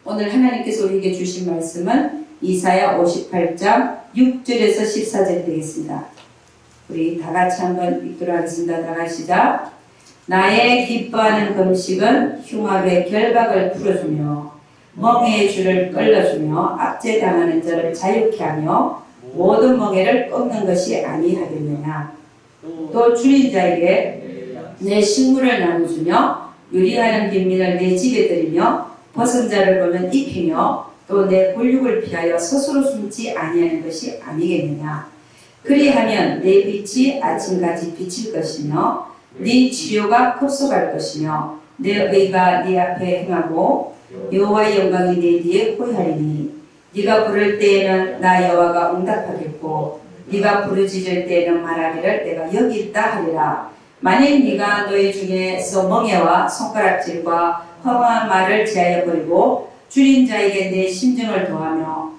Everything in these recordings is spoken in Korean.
오늘 하나님께서 우리에게 주신 말씀은 이사야 58장 6절에서 14절 되겠습니다. 우리 다 같이 한번 읽도록 하겠습니다. 다 같이 시작. 나의 기뻐하는 금식은 흉악의 결박을 풀어주며 멍에의 줄을 끌어주며 압제당하는 자를 자유케 하며 모든 멍에를 꺾는 것이 아니하겠느냐. 또 줄인 자에게 내 식물을 나눠주며 유리하는 빈민을 내 집에 들이며 벗은 자를 보면 입히며 또 내 골육을 피하여 스스로 숨지 아니하는 것이 아니겠느냐. 그리하면 내 빛이 아침같이 비칠 것이며 네 치료가 급속할 것이며 내 의가 네 앞에 행하고 여호와의 영광이 내 뒤에 호위하리니 네가 부를 때에는 나 여호와가 응답하겠고 네가 부르짖을 때에는 말하기를 내가 여기 있다 하리라. 만일 네가 너희 중에서 멍에와 손가락질과 허망한 말을 제하여 버리고 줄인 자에게 내 심정을 도하며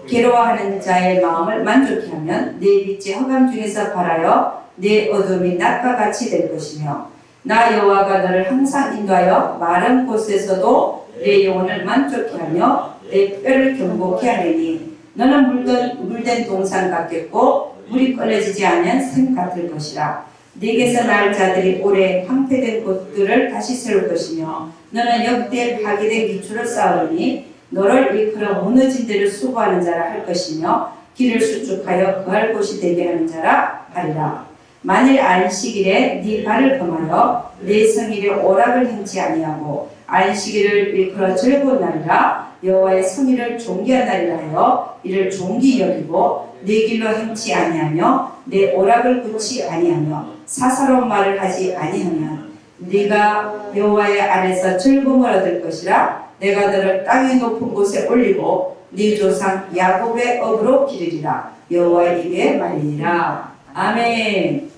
괴로워하는 자의 마음을 만족케 하면 내 빛이 허감 중에서 발하여 내 어둠이 낮과 같이 될 것이며 나 여호와가 너를 항상 인도하여 마른 곳에서도 내 영혼을 만족케 하며 내 뼈를 경고케 하리니 너는 물된 동산 같겠고 물이 꺼내지지 않은 샘 같을 것이라. 네게서 날 자들이 오래 황폐된 곳들을 다시 세울 것이며 너는 역대 파괴된 기초를 쌓으니 너를 일컬어 무너진 데를 수고하는 자라 할 것이며 길을 수축하여 거할 곳이 되게 하는 자라 하리라. 만일 안식일에 네 발을 금하여 내 성일에 오락을 행치 아니하고 안식일을 일컬어 즐거운 날이라 여호와의 성일을 존귀한 날이라 하여 이를 존귀 여기고 내 길로 행치 아니하며 내 오락을 굳지 아니하며 사사로운 말을 하지 아니하면 네가 여호와의 안에서 즐거움을 얻을 것이라. 내가 너를 땅의 높은 곳에 올리고 네 조상 야곱의 업으로 기르리라. 여호와의 입에 말리니라. 아멘.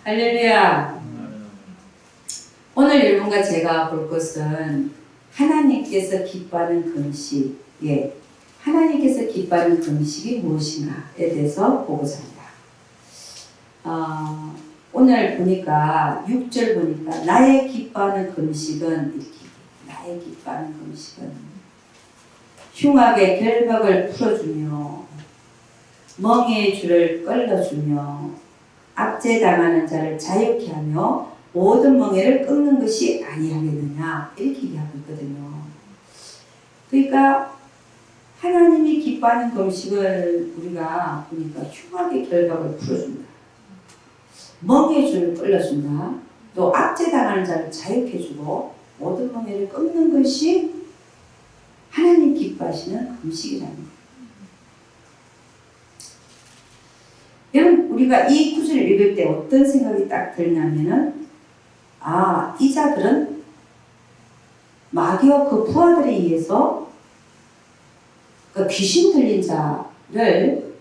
할렐루야. 오늘 여러분과 제가 볼 것은 하나님께서 기뻐하는 금식, 하나님께서 기뻐하는 금식이 무엇인가에 대해서 보고자 합니다. 오늘 보니까 6절 보니까 나의 기뻐하는 금식은 이렇게 나의 기뻐하는 금식은 흉악의 결박을 풀어주며 멍에의 줄을 끌어주며 압제당하는 자를 자유케 하며 모든 멍에를 끊는 것이 아니하겠느냐 이렇게 얘기하고 있거든요. 그러니까 하나님이 기뻐하는 금식을 우리가 보니까 흉악의 결박을 풀어준다. 멍에의 줄을 끌어준다. 또 압제당하는 자를 자유케 해주고 모든 멍에를 끊는 것이 하나님 기뻐하시는 금식이라는 거예요. 여러분 우리가 이 구절을 읽을 때 어떤 생각이 딱 들냐면은 이 자들은 마귀와 그 부하들에 의해서 그 귀신 들린 자를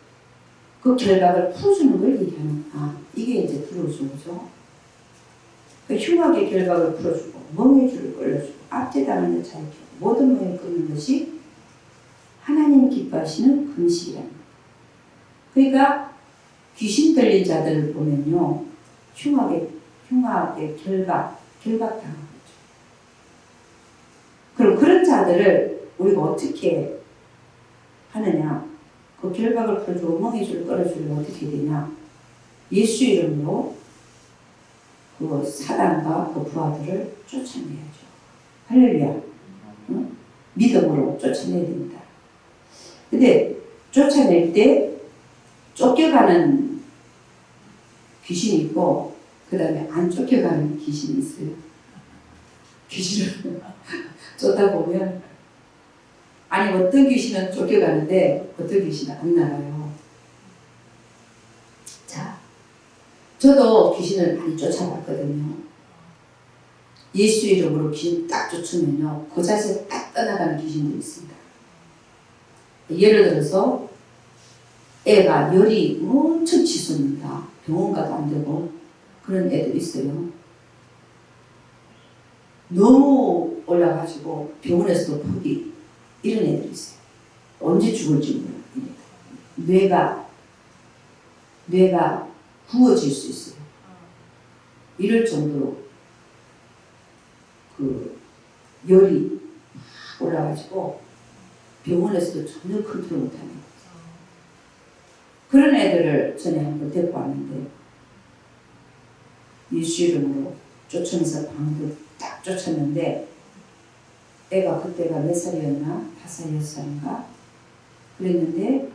그 결박을 풀어주는 걸 얘기하는 이게 이제 들어오죠. 그죠? 그 흉악의 결박을 풀어주고 멍에의 줄을 끌어주고 압제당하는 자를 자유케 하고 모든 멍에를 끊는 것이 하나님 기뻐하시는 금식이라는 거예요. 그러니까 귀신 들린 자들을 보면요 흉악의 결박당하는 거죠. 그럼 그런 자들을 우리가 어떻게 하느냐? 그 결박을 풀어주고 멍에의 줄을 끌어주려면 어떻게 되냐? 예수 이름으로 그 사단과 그 부하들을 쫓아내야죠. 할렐루야. 응? 믿음으로 쫓아내야 됩니다. 근데 쫓아낼 때 쫓겨가는 귀신이 있고 그 다음에 안 쫓겨가는 귀신이 있어요. 귀신을 쫓다 보면 아니 어떤 귀신은 쫓겨가는데 어떤 귀신은 안 나가요. 자, 저도 귀신을 많이 쫓아봤거든요. 예수 이름으로 귀신 딱 쫓으면요 그 자세 딱 떠나가는 귀신들이 있습니다. 예를 들어서 애가 열이 엄청 치솟는다. 병원 가도 안 되고 그런 애들 있어요. 너무 올라가지고 병원에서도 포기 이런 애들이 있어요. 언제 죽을지 몰라요. 뇌가 부어질 수 있어요. 이럴 정도로 그 열이 올라가지고 병원에서도 전혀 컨트롤 못하는 거죠. 그런 애들을 전에 한번 데리고 왔는데 예수 이름으로 쫓으면서 방도 딱 쫓았는데 애가 그때가 몇 살이었나? 5살, 6살인가? 그랬는데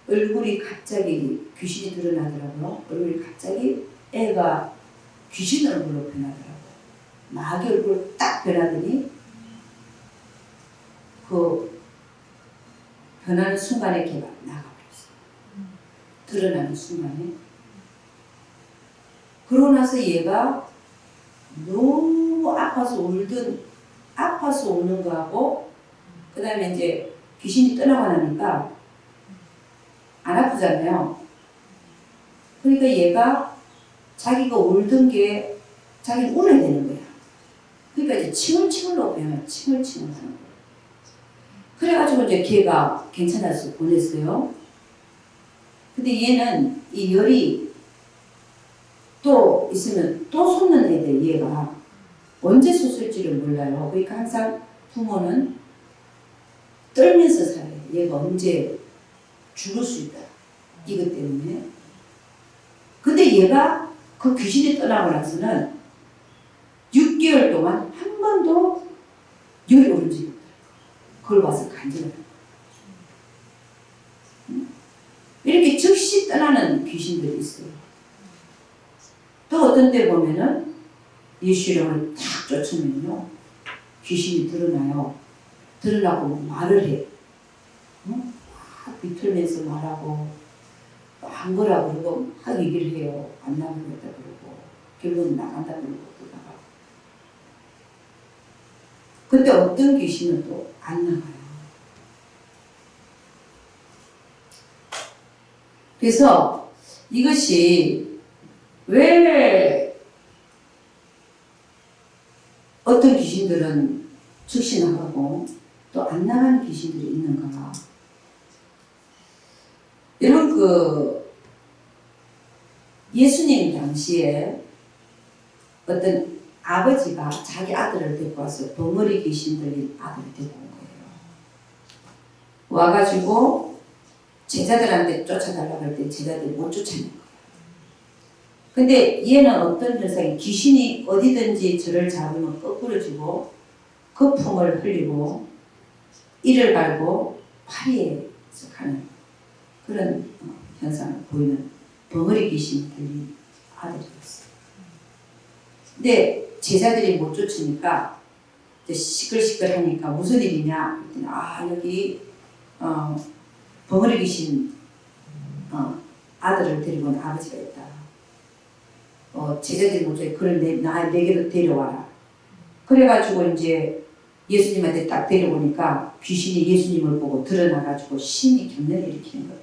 얼굴이 갑자기 귀신이 드러나더라고요. 얼굴이 갑자기 애가 귀신 얼굴로 변하더라고요. 마귀 얼굴로 딱 변하더니 그 변하는 순간에 걔가 나가버렸어요. 드러나는 순간에. 그러고 나서 얘가 너무 아파서 우는 거하고 그 다음에 이제 귀신이 떠나고 나니까 안 아프잖아요. 그러니까 얘가 자기가 울던 게 자기 울어야 되는 거야. 그러니까 이제 칭얼칭얼로 배워요. 칭얼칭얼 하는 거예요. 그래가지고 이제 걔가 괜찮아서 보냈어요. 근데 얘는 이 열이 또 있으면 또 솟는 애들 얘가 언제 솟을지를 몰라요. 그러니까 항상 부모는 떨면서 살아요. 얘가 언제 죽을 수 있다. 이것 때문에. 근데 얘가 그 귀신이 떠나고 나서는 6개월 동안 한 번도 열이 오른 적이 없다. 그걸 와서 간증을 이렇게 즉시 떠나는 귀신들이 있어요. 또 어떤 때 보면은 예수 이름을 딱 쫓으면요 귀신이 드러나요. 드러나고 말을 해. 막 비틀면서 말하고 안 거라 그러고 막 얘기를 해요. 안 나가겠다 그러고 결국은 나간다 그러고 또 나가고. 근데 어떤 귀신은 또 안 나가요. 그래서 이것이 왜 어떤 귀신들은 즉시 나가고 또 안 나가는 귀신들이 있는가. 여러분 그 예수님 당시에 어떤 아버지가 자기 아들을 데리고 와서 벙어리 귀신 들린 아들을 데리고 온 거예요. 와가지고 제자들한테 쫓아달라고 할 때 제자들이 못 쫓아낸 거예요. 근데 얘는 어떤 현상이 귀신이 어디든지 저를 잡으면 거꾸러지고 거품을 흘리고 이를 갈고 파리에서 가는 그런 현상을 보이는 벙어리 귀신 들린 아들이었어요. 근데 제자들이 못 쫓으니까 이제 시끌시끌하니까 무슨 일이냐? 여기 벙어리 귀신 아들을 데리고 온 아버지가 있다. 제자들이 못 쫓으니까 그걸 내게로 데려와라. 그래가지고 이제 예수님한테 딱 데려오니까 귀신이 예수님을 보고 드러나가지고 심히 경련을 일으키는 거예요.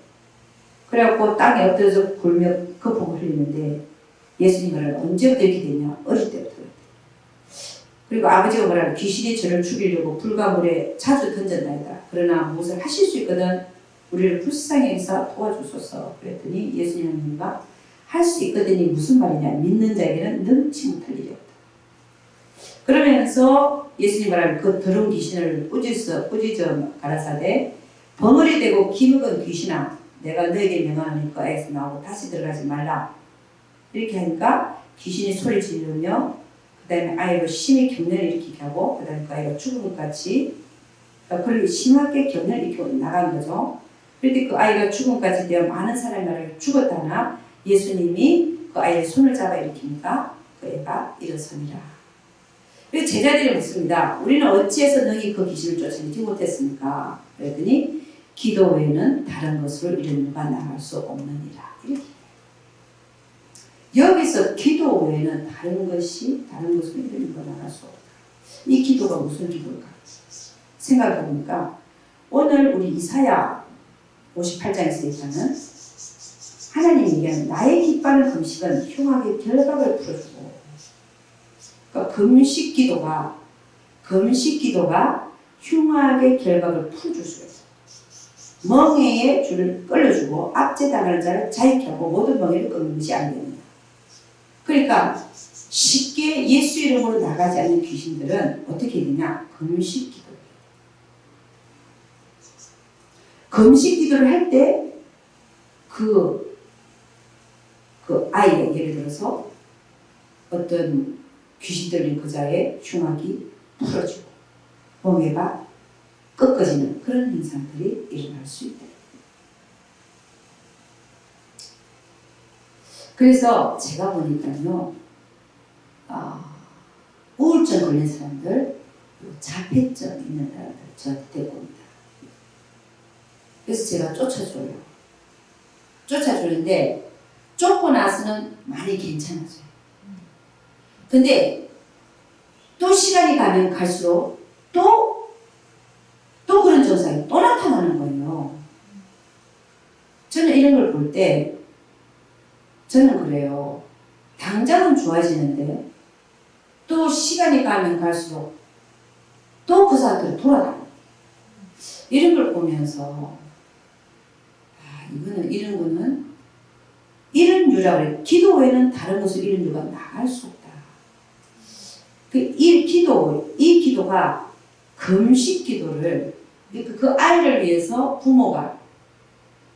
그래갖고 땅에 엎드려서 굴며 거품을 흘리는데 예수님은 언제부터 이렇게 됐냐? 어릴 때부터. 그리고 아버지가 뭐라고 귀신이 저를 죽이려고 불과 물에 자주 던졌나이다. 그러나 무엇을 하실 수 있거든 우리를 불쌍히 여기서 도와주소서. 그랬더니 예수님과 할 수 있거든이 무슨 말이냐? 믿는 자에게는 능치 못할 일이 없다. 그러면서 예수님 말하면 그 더러운 귀신을 꾸짖어 가라사대 벙어리 되고 기먹은 귀신아 내가 너에게 명하노니 그 애에서 나오고 다시 들어가지 말라. 이렇게 하니까 귀신이 소리 지르며 다음에 아이로 심히 격려를 일으키게 하고, 그 다음에 그 아이가 죽은 것 같이, 그리고 심하게 격려를 일으키고 나간 거죠. 그런데 그 아이가 죽은 것 같이 되어 많은 사람이 말을 죽었다나 예수님이 그 아이의 손을 잡아 일으키니까 그 애가 일어서니라. 그래서 제자들이 묻습니다. 우리는 어찌해서 능히 그 귀신을 쫓아내지 못했습니까? 그랬더니 기도 외에는 다른 것으로 이런 누가 나갈 수 없느니라. 이렇게. 여기서 기도 외에는 다른 것으로 이런 누가 나갈 수 없다. 이 기도가 무슨 기도일까? 생각해보니까 오늘 우리 이사야 58장에서 얘기하는 하나님이 얘기하는 나의 기뻐하는 금식은 흉악의 결박을 풀어주고, 그러니까 금식 기도가 흉악의 결박을 풀어줄 수가 있어요. 멍에의 줄을 끌어주고 압제당하는 자를 자유케 하고 모든 멍에를 끊는 것이 안 됩니다. 그러니까 쉽게 예수 이름으로 나가지 않는 귀신들은 어떻게 되냐? 금식 기도. 금식 기도를 할 때 그 아이가 예를 들어서 어떤 귀신 들린 그자의 흉악이 풀어지고 멍에가 꺾어지는 그런 현상들이 일어날 수 있다. 그래서 제가 보니까요, 우울증 걸린 사람들, 자폐증 있는 사람들 저한테 데리고 옵니다. 그래서 제가 쫓아주는데 쫓고 나서는 많이 괜찮아져요. 근데 또 시간이 가면 갈수록 또 그런 증상이 또 나타나는 거예요. 저는 이런 걸 볼 때 저는 그래요. 당장은 좋아지는데 또 시간이 가면 갈수록 또 그 사람들이 돌아다녀요. 이런 걸 보면서 이런 거는 이런 유라고 해요. 기도 외에는 다른 것을 이런 유가 나갈 수 없다. 이 기도가 금식 기도를, 그 아이를 위해서 부모가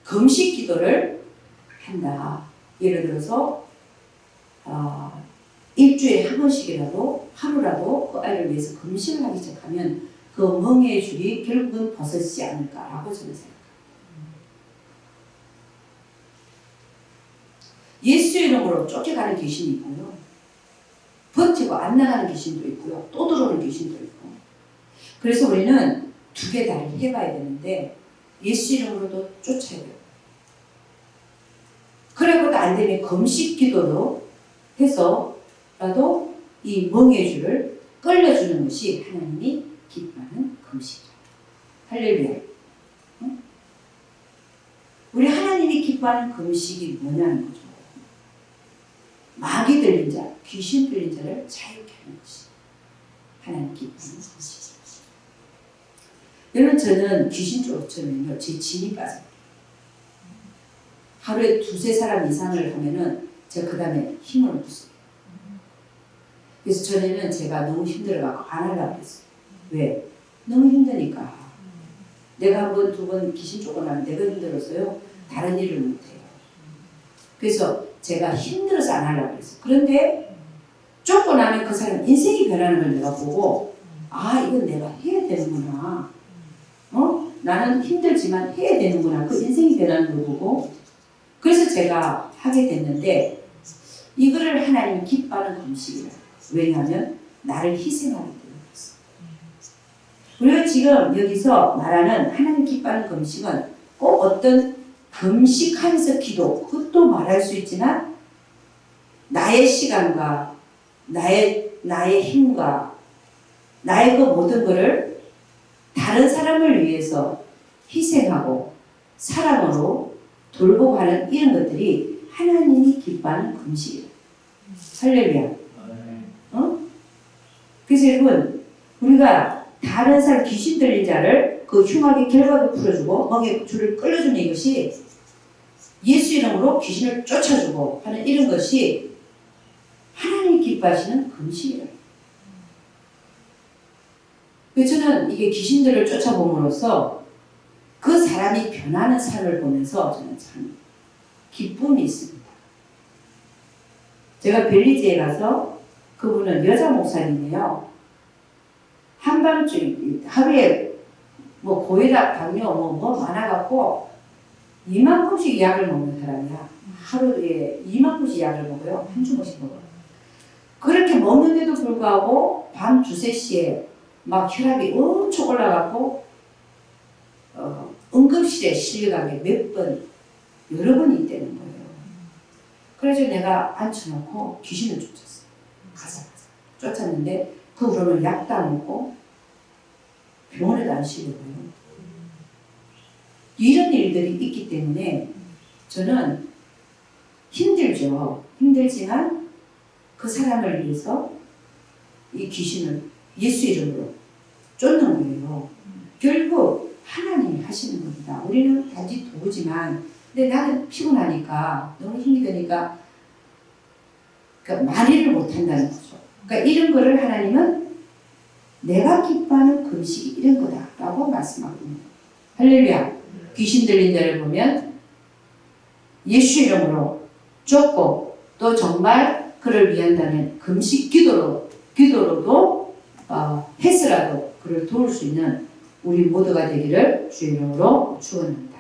금식 기도를 한다. 예를 들어서 일주일에 한 번씩이라도 하루라도 그 아이를 위해서 금식을 하기 시작하면 그 멍에의 줄이 결국은 벗어지지 않을까라고 저는 생각합니다. 예수 이름으로 쫓겨가는 귀신이 있고요. 버티고 안 나가는 귀신도 있고요. 또 들어오는 귀신도 있고. 그래서 우리는 두 개 다를 해봐야 되는데 예수 이름으로도 쫓아야 돼요. 그래도 안 되면 금식 기도로 해서라도 이 멍에의 줄을 끌려주는 것이 하나님이 기뻐하는 금식이다. 할렐루야. 응? 우리 하나님이 기뻐하는 금식이 뭐냐는 거죠. 마귀 들린 자, 귀신 들린 자를 자유케 하는 것이 하나님 기뻐하는 금식입니다. 여러분, 저는 귀신 쫓으면요, 제 진이 빠져요. 하루에 두세 사람 이상을 하면은 제가 그 다음에 힘을 없어요. 그래서 전에는 제가 너무 힘들어가지고 안 하려고 그랬어요. 왜? 너무 힘드니까. 내가 한 번, 두 번 귀신 쫓아나면 내가 힘들어서요, 다른 일을 못해요. 그래서 제가 힘들어서 안 하려고 그랬어요. 그런데 쫓고 나면 그 사람 인생이 변하는 걸 내가 보고, 이건 내가 해야 되는구나. 나는 힘들지만 해야 되는구나. 그 인생이 변하는 걸 보고, 그래서 제가 하게 됐는데, 이거를 하나님이 기뻐하는 금식이라. 왜냐하면 나를 희생하기 때문이었어. 우리가 지금 여기서 말하는 하나님 기뻐하는 금식은 꼭 어떤 금식하면서 기도, 그것도 말할 수 있지만 나의 시간과 나의 힘과 나의 그 모든 것을 다른 사람을 위해서 희생하고 사랑으로 돌보고 하는 이런 것들이 하나님이 기뻐하는 금식이에요. 할렐루야. 그래서 여러분, 우리가 다른 사람 귀신 들린 자를 그 흉하게 결박을 풀어주고 멍에 줄을 끌어주는 이것이 예수 이름으로 귀신을 쫓아주고 하는 이런 것이 하나님이 기뻐하시는 금식이에요. 그래서 저는 이게 귀신들을 쫓아봄으로써 그 사람이 변하는 삶을 보면서 저는 참 기쁨이 있습니다. 제가 벨리즈에 가서 그분은 여자 목사님이에요. 한밤중 하루에 뭐 고혈압, 당뇨 뭐 많아갖고 2만큼씩 약을 먹는 사람이야. 하루에 2만큼씩 약을 먹어요. 한 주먹씩 먹어요. 그렇게 먹는데도 불구하고 밤 2, 3시에 막 혈압이 엄청 올라가고 응급실에 실려간 게 몇 번, 여러 번이 있다는 거예요. 그래서 내가 앉혀놓고 귀신을 쫓았어요. 가자. 쫓았는데 그 후로는 약도 안 먹고 병원에도 안 실려가요. 이런 일들이 있기 때문에 저는 힘들죠. 힘들지만 그 사람을 위해서 이 귀신을 예수 이름으로 쫓는 거예요. 결국 하나님이 하시는 겁니다. 우리는 단지 도구지만 근데 나는 피곤하니까 너무 힘이 드니까 그러니까 말일을 못한다는 거죠. 그러니까 이런 거를 하나님은 내가 기뻐하는 금식이 이런 거다라고 말씀하거든요. 할렐루야. 귀신 들린 자를 보면 예수 이름으로 쫓고 또 정말 그를 위한다는 금식 기도로도 해서라도 그를 도울 수 있는 우리 모두가 되기를 주의 이름으로 축원합니다.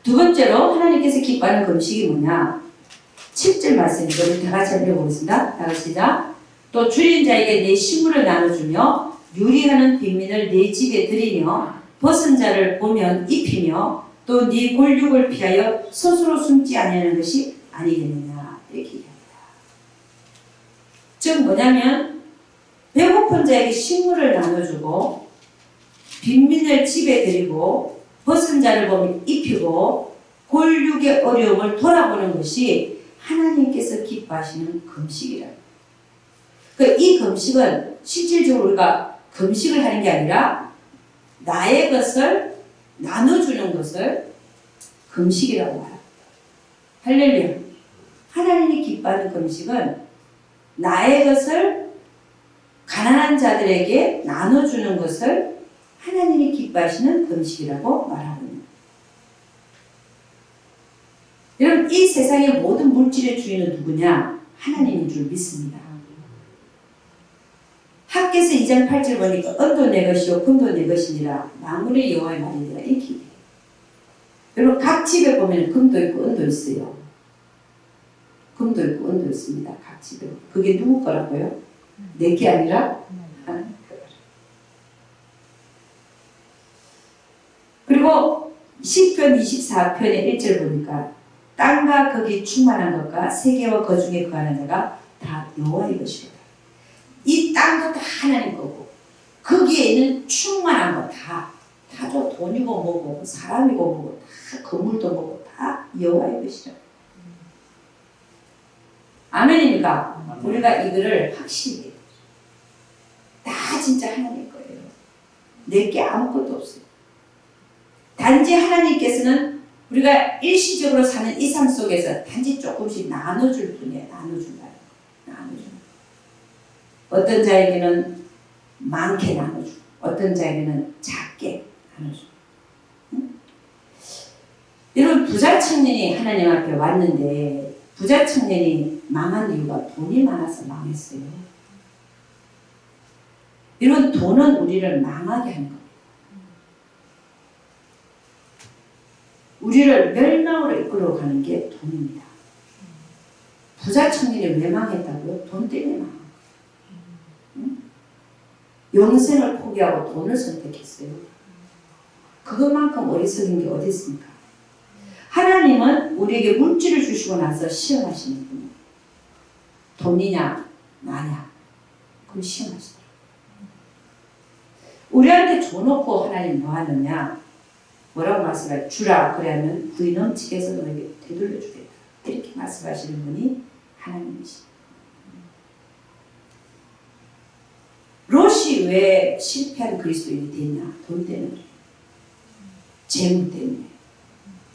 두 번째로 하나님께서 기뻐하는 금식이 뭐냐? 7절 말씀입니다. 우리 다 같이 읽어보겠습니다. 다 같이 시작. 또 줄인 자에게 내 식물을 나눠주며 유리하는 빈민을 내 집에 들이며 벗은 자를 보면 입히며 또 네 골육을 피하여 스스로 숨지 아니하는 것이 아니겠느냐 이렇게 얘기합니다. 즉 뭐냐면 배고픈 자에게 식물을 나눠주고 빈민을 집에 들이고 벗은 자를 보면 입히고 골육의 어려움을 돌아보는 것이 하나님께서 기뻐하시는 금식이라는 거예요. 이 금식은 실질적으로 우리가 금식을 하는 게 아니라 나의 것을 나눠주는 것을 금식이라고 말합니다. 할렐루야. 하나님이 기뻐하는 금식은 나의 것을 가난한 자들에게 나눠주는 것을 하나님이 기뻐하시는 금식이라고 말하거든요. 여러분 이 세상의 모든 물질의 주인은 누구냐? 하나님인 줄 믿습니다. 학개서 2장 8절 보니까 은도 내 것이요 금도 내 것이니라 만물의 여호와의 말이니라 이렇게 얘기해요. 여러분 각 집에 보면 금도 있고 은도 있어요. 금도 있고 은도 있습니다. 각 집에. 그게 누구 거라고요? 내게 아니라 하나님 거라. 그리고 시편 24편의 1절 보니까 땅과 거기 충만한 것과 세계와 그 중에 거하는 자가 다 여호와의 것이로다. 이 땅도 다 하나님 거고 거기에 있는 충만한 거 다 돈이고 뭐고 사람이고 뭐고 다 건물도 뭐고 다 여호와의 것이라. 아멘입니까? 우리가 이거를 확실히 해요. 다 진짜 하나님 거예요. 내게 아무것도 없어요. 단지 하나님께서는 우리가 일시적으로 사는 이 삶 속에서 단지 조금씩 나눠줄 뿐이에요. 나눠준다. 어떤 자에게는 많게 나눠주고 어떤 자에게는 작게 나눠주고. 응? 여러분 부자 청년이 하나님 앞에 왔는데 부자 청년이 망한 이유가 돈이 많아서 망했어요. 여러분 돈은 우리를 망하게 하는 거예요. 우리를 멸망으로 이끌어가는 게 돈입니다. 부자 청년이 왜 망했다고요? 돈 때문에 망한 거예요. 응? 영생을 포기하고 돈을 선택했어요. 그것만큼 어리석은 게 어디 있습니까? 하나님은 우리에게 물질을 주시고 나서 시험하시는 분이에요. 돈이냐 나냐 그럼 시험하시더라고요. 우리한테 줘놓고 하나님 뭐 하느냐? 뭐라고 말씀하세요? 주라 그러면 부이 넘치게 해서 너에게 되돌려 주겠다. 이렇게 말씀하시는 분이 하나님이십니다. 롯이 왜 실패한 그리스도인이 됐냐? 돈 때문에. 재물 때문에.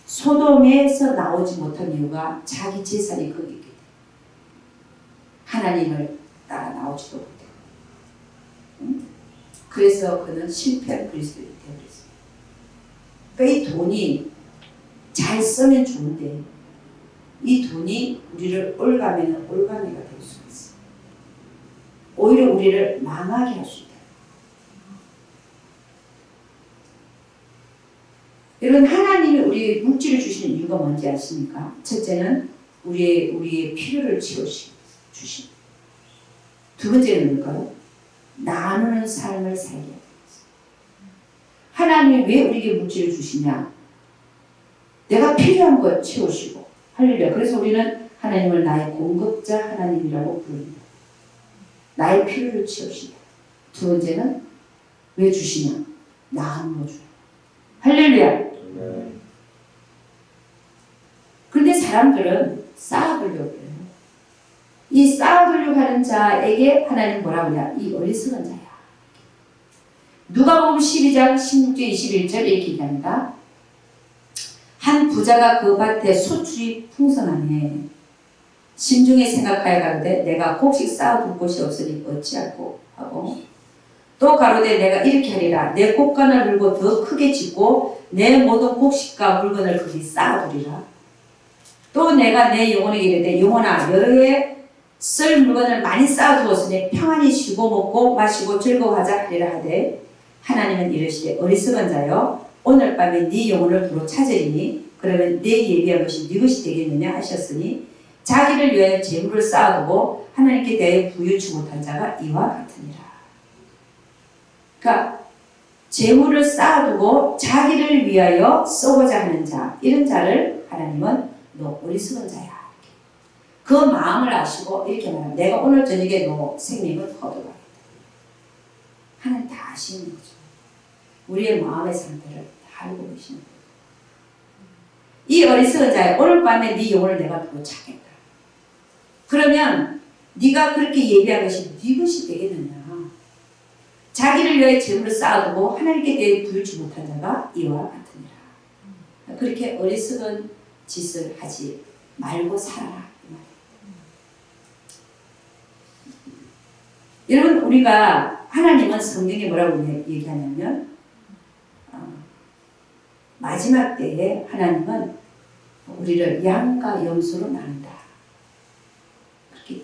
소돔에서 나오지 못한 이유가 자기 재산이 거기 있기 때문에. 하나님을 따라 나오지도 못했고. 응? 그래서 그는 실패한 그리스도인이 되어버렸습니다. 그러니까 이 돈이 잘 쓰면 좋은데 이 돈이 우리를 올가매는 올가매가 될 수가 있어요. 오히려 우리를 망하게 할 수 있다. 여러분, 하나님이 우리에게 물질을 주시는 이유가 뭔지 아십니까? 첫째는 우리의 필요를 주시고, 두 번째는 뭘까요? 나누는 삶을 살게 합니다. 하나님이 왜 우리에게 물질을 주시냐? 내가 필요한 것 채우시고. 할렐루야. 그래서 우리는 하나님을 나의 공급자 하나님이라고 부릅니다. 나의 필요를 채우신다. 두 번째는 왜 주시냐? 나누어 줘요. 할렐루야. 그런데 사람들은 쌓아두려고 해요. 이 쌓아두려고 하는 자에게 하나님 뭐라고 하냐? 이 어리석은 자야. 누가복음 12장 16절 21절 이렇게 얘기합니다. 한 부자가 그 밭에 소출이 풍성하네. 심중에 생각하여 가로되 내가 곡식 쌓아둘 곳이 없으니 어찌하고 하고, 또 가로되 내가 이렇게 하리라. 내 곡간을 물고 더 크게 짓고 내 모든 곡식과 물건을 거기 쌓아두리라. 또 내가 내 영혼에게 이르되 영혼아 여러 해 쓸 물건을 많이 쌓아두었으니 평안히 쉬고 먹고 마시고 즐거워하자 하리라 하되, 하나님은 이르시되 어리석은 자여 오늘 밤에 네 영혼을 두루 찾으리니 그러면 내 예비한 것이 네 것이 되겠느냐 하셨으니, 자기를 위하여 재물을 쌓아두고 하나님께 대하여 부유치 못한 자가 이와 같으니라. 그러니까 재물을 쌓아두고 자기를 위하여 쓰고자 하는 자, 이런 자를 하나님은 너 어리석은 자야. 그 마음을 아시고 이렇게 말합니다. 내가 오늘 저녁에 너 생명을 거둬가겠다. 하나님 다 아시는 거죠. 우리의 마음의 상태를 다 알고 계시는 거예요. 이 어리석은 자야, 오늘 밤에 네 영혼을 내가 두고 찾겠다. 그러면 네가 그렇게 예비한 것이 네 것이 되겠느냐. 자기를 위해 재물을 쌓아두고 하나님께 대해 부유치 못한 자가 이와 같으니라. 그렇게 어리석은 짓을 하지 말고 살아라. 여러분, 우리가 하나님은 성경에 뭐라고 얘기하냐면 마지막 때에 하나님은 우리를 양과 염소로 나눈다. 그렇게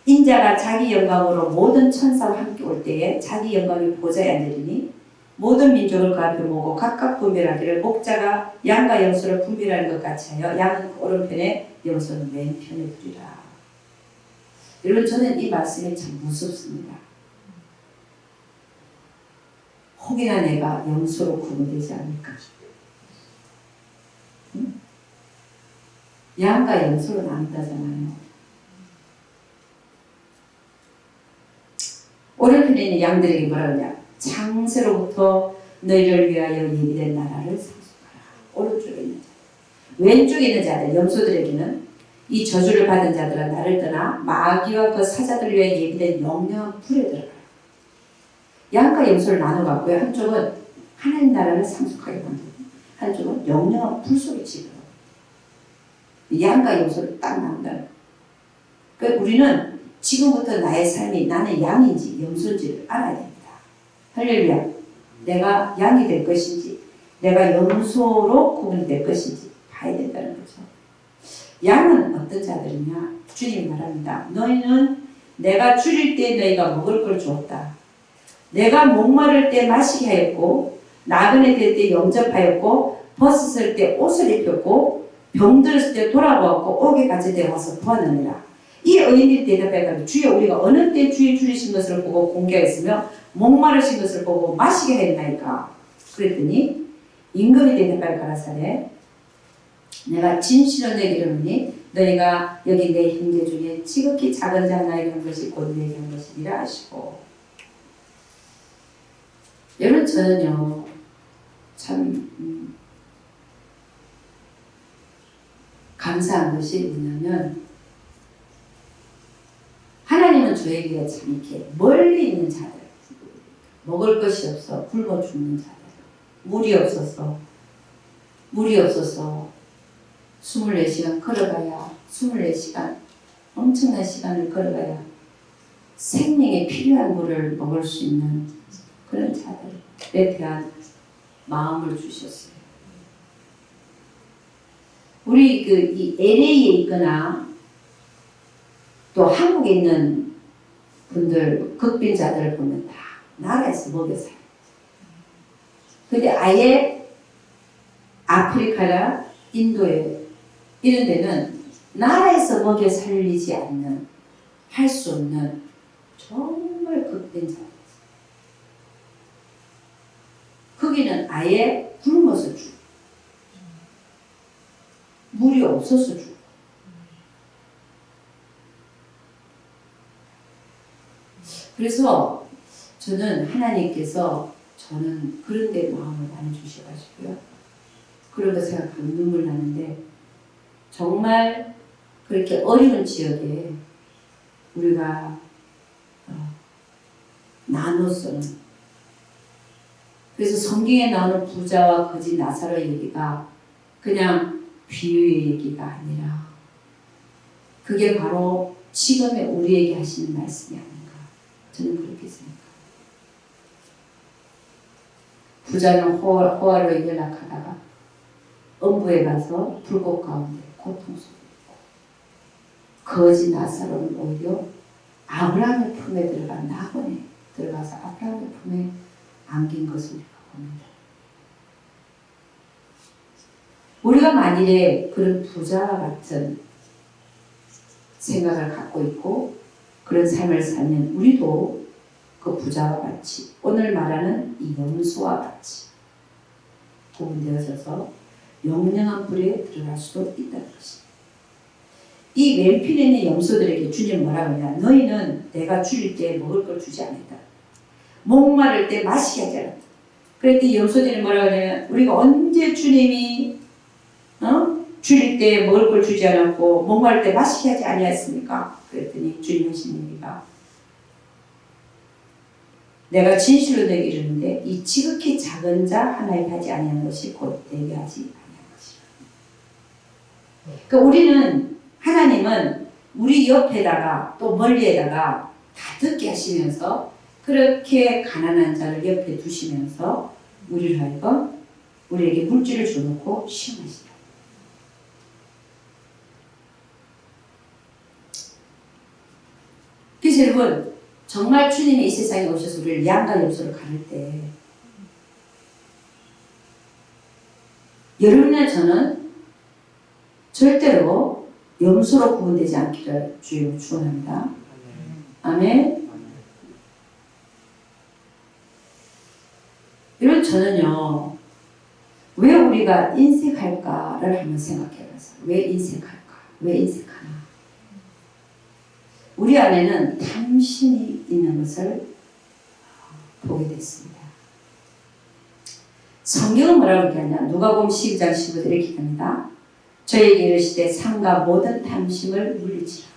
인자가 자기 영광으로 모든 천사와 함께 올 때에 자기 영광의 보좌에 앉으리니 모든 민족을 그 앞에 모으고 각각 분별하기를 목자가 양과 염소를 분별하는 것 같이 하여 양은 오른편에 염소는 왼편에 두리라. 여러분, 저는 이 말씀이 참 무섭습니다. 혹이나 내가 염소로 구분되지 않을까? 응? 양과 염소로 나눈다잖아요. 오른편에 있는 양들에게 뭐라 그러냐? 창세로부터 너희를 위하여 예비된 나라를 상속하라. 오른쪽에 있는 자. 왼쪽에 있는 자들, 염소들에게는 이 저주를 받은 자들은 나를 떠나 마귀와 그 사자들을 위해 예비된 영영한 불에 들어가라. 양과 염소를 나눠갖고요. 한쪽은 하나님 나라를 상속하게 만들고, 한쪽은 영영한 불 속에 집어넣어. 양과 염소를 딱 나눈다는. 그러니까 우리는 지금부터 나의 삶이 나는 양인지 염소인지를 알아야 됩니다. 할렐루야. 내가 양이 될 것인지 내가 염소로 구분이 될 것인지 봐야 된다는 거죠. 양은 어떤 자들이냐? 주님이 말합니다. 너희는 내가 줄일 때 너희가 먹을 걸 주었다. 내가 목마를 때 마시게 하였고 나그네 될 때 영접하였고 벗었을 때 옷을 입혔고 병들었을 때 돌아보았고 옥에 갇힐 때 와서 보았느니라. 이 의인들이 대답하여 주여 우리가 어느 때 주의 줄이신 것을 보고 공개하였으며 목마르신 것을 보고 마시게 하였나이까. 그랬더니 임금이 대답하여 가라사대 내가 진실로 너희에게 이르노니 너희가 여기 내 형제 중에 지극히 작은 자 하나에게 한 것이 곧 내게 한 것이니라 하시고. 여러분, 저는요 참 감사한 것이 뭐냐면 하나님은 저에게 참 이렇게 멀리 있는 자들, 먹을 것이 없어 굶어 죽는 자들, 물이 없어서 24시간 걸어가야 24시간 엄청난 시간을 걸어가야 생명에 필요한 물을 먹을 수 있는 그런 자들에 대한 마음을 주셨어요. 우리 이 LA에 있거나 또 한국에 있는 분들, 극빈자들을 보면 다 나라에서 먹여 살아요. 근데 아예 아프리카나 인도에 이런 데는 나라에서 먹여 살리지 않는, 할 수 없는 정말 극빈자. 거기는 아예 굶어서 죽어. 물이 없어서 죽어. 그래서 저는 하나님께서 저는 그런 데 마음을 많이 주셔가지고요. 그런 거 생각하면 눈물 나는데 정말 그렇게 어려운 지역에 우리가 나눠서는, 그래서 성경에 나오는 부자와 거지 나사로 얘기가 그냥 비유의 얘기가 아니라 그게 바로 지금의 우리에게 하시는 말씀이 아닌가, 저는 그렇게 생각합니다. 부자는 호화로 연락하다가 음부에 가서 불꽃 가운데 고통 속에 있고, 거지 나사로는 오히려 아브라함의 품에 들어간 나곤에 들어가서 아브라함의 품에 안긴 것을 우리가 봅니다. 우리가 만일에 그런 부자와 같은 생각을 갖고 있고 그런 삶을 살면 우리도 그 부자와 같이, 오늘 말하는 이 염소와 같이 구분되어져서 영영한 불에 들어갈 수도 있다는 것입니다. 이 맨필에 있는 염소들에게 주님 뭐라고 하냐? 너희는 내가 줄일 때 먹을 걸 주지 않았다. 목마를 때 마시게 하지 않았다. 그랬더니 염소들이 뭐라고 하냐면 우리가 언제 주님이 줄일 때 먹을 걸 주지 않았고 목마를 때 마시게 하지 아니했습니까? 그랬더니 주님 하신 얘기가 내가 진실로 너에게 이르는데 이 지극히 작은 자 하나에 하지 아니한 것이 곧 내게 하지 아니한 것이라. 그러니까 우리는, 하나님은 우리 옆에다가 또 멀리에다가 다 듣게 하시면서 그렇게 가난한 자를 옆에 두시면서 우리를 하여금 우리에게 물질을 줘놓고 시험하시라. 그래서 여러분, 정말 주님이 이 세상에 오셔서 우리를 양과 염소를 가를 때 여러분이나 저는 절대로 염소로 구분되지 않기를 주님으로 축원합니다. 아멘. 여러분, 저는요, 왜 우리가 인색할까를 한번 생각해봤어요. 왜 인색할까? 왜 인색하나? 우리 안에는 탐심이 있는 것을 보게 됐습니다. 성경은 뭐라고 얘기하냐? 누가복음 12장 15절에 이렇게 합니다. 저에게 이르시되 삼가 모든 탐심을 물리치라.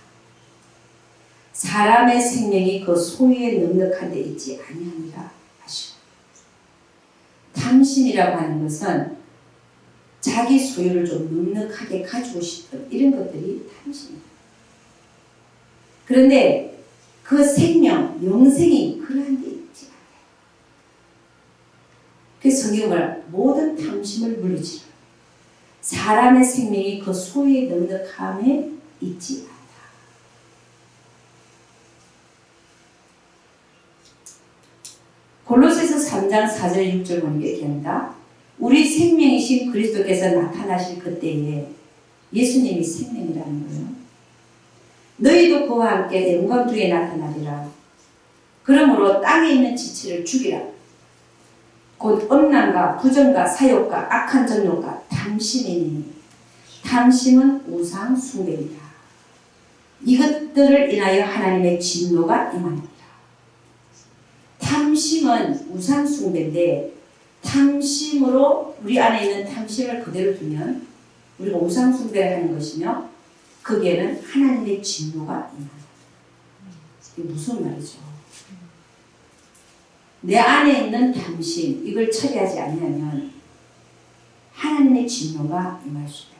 사람의 생명이 그 소유에 넉넉한 데 있지 아니하니라 하시고. 탐심이라고 하는 것은 자기 소유를 좀 넉넉하게 가지고 싶은 이런 것들이 탐심입니다. 그런데 그 생명, 영생이 그러한 데 있지 않아요. 그래서 성경은 뭐라? 모든 탐심을 물리치라. 사람의 생명이 그 소유의 넉넉함에 있지 않다. 골로새서 3장 4절 6절 보는 게 얘기합니다. 우리 생명이신 그리스도께서 나타나실 그때에 예수님이 생명이라는 거예요. 너희도 그와 함께 영광 중에 나타나리라. 그러므로 땅에 있는 지체를 죽이라. 곧 음란과 부정과 사욕과 악한 정욕과 탐심이니 탐심은 우상 숭배이다. 이것들을 인하여 하나님의 진노가 임하니라. 탐심은 우상 숭배인데 탐심으로 우리 안에 있는 탐심을 그대로 두면 우리가 우상 숭배를 하는 것이며 거기에는 하나님의 진노가 임한다. 이게 무슨 말이죠? 내 안에 있는 탐심, 이걸 처리하지 않으면 하나님의 진노가 임할 수 있다.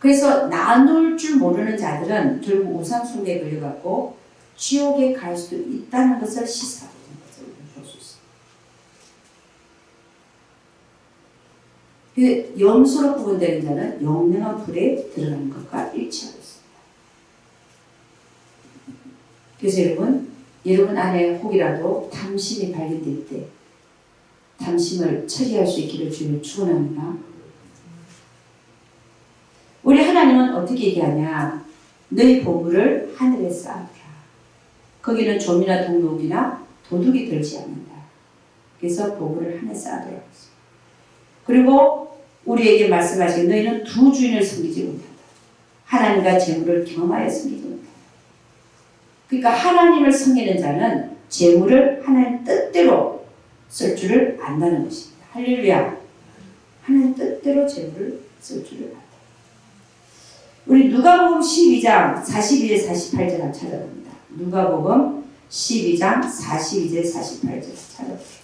그래서 나눌 줄 모르는 자들은 결국 우상 숭배에 걸려갖고 지옥에 갈 수도 있다는 것을 시사하는 것을 볼 수 있습니다. 그 염소로 구분되는 자는 영영한 불에 들어가는 것과 일치하고 있습니다. 그래서 여러분 안에 혹이라도 탐심이 발견될 때 탐심을 처리할 수 있기를 주님 축원합니다. 우리 하나님은 어떻게 얘기하냐? 너희 보물을 하늘에 쌓아두라. 거기는 좀이나 동록이나 도둑이 들지 않는다. 그래서 보물을 하늘에 쌓아두라고 했어요. 그리고 우리에게 말씀하시기 너희는 두 주인을 섬기지 못한다. 하나님과 재물을 경험하여 섬기지 못한다. 그러니까 하나님을 섬기는 자는 재물을 하나님 뜻대로 쓸 줄을 안다는 것입니다. 할렐루야. 하나님 뜻대로 재물을 쓸 줄을 안다. 우리 누가복음 12장 42절 48절 찾아봅니다. 누가복음 12장 42절 48절 찾아볼게요.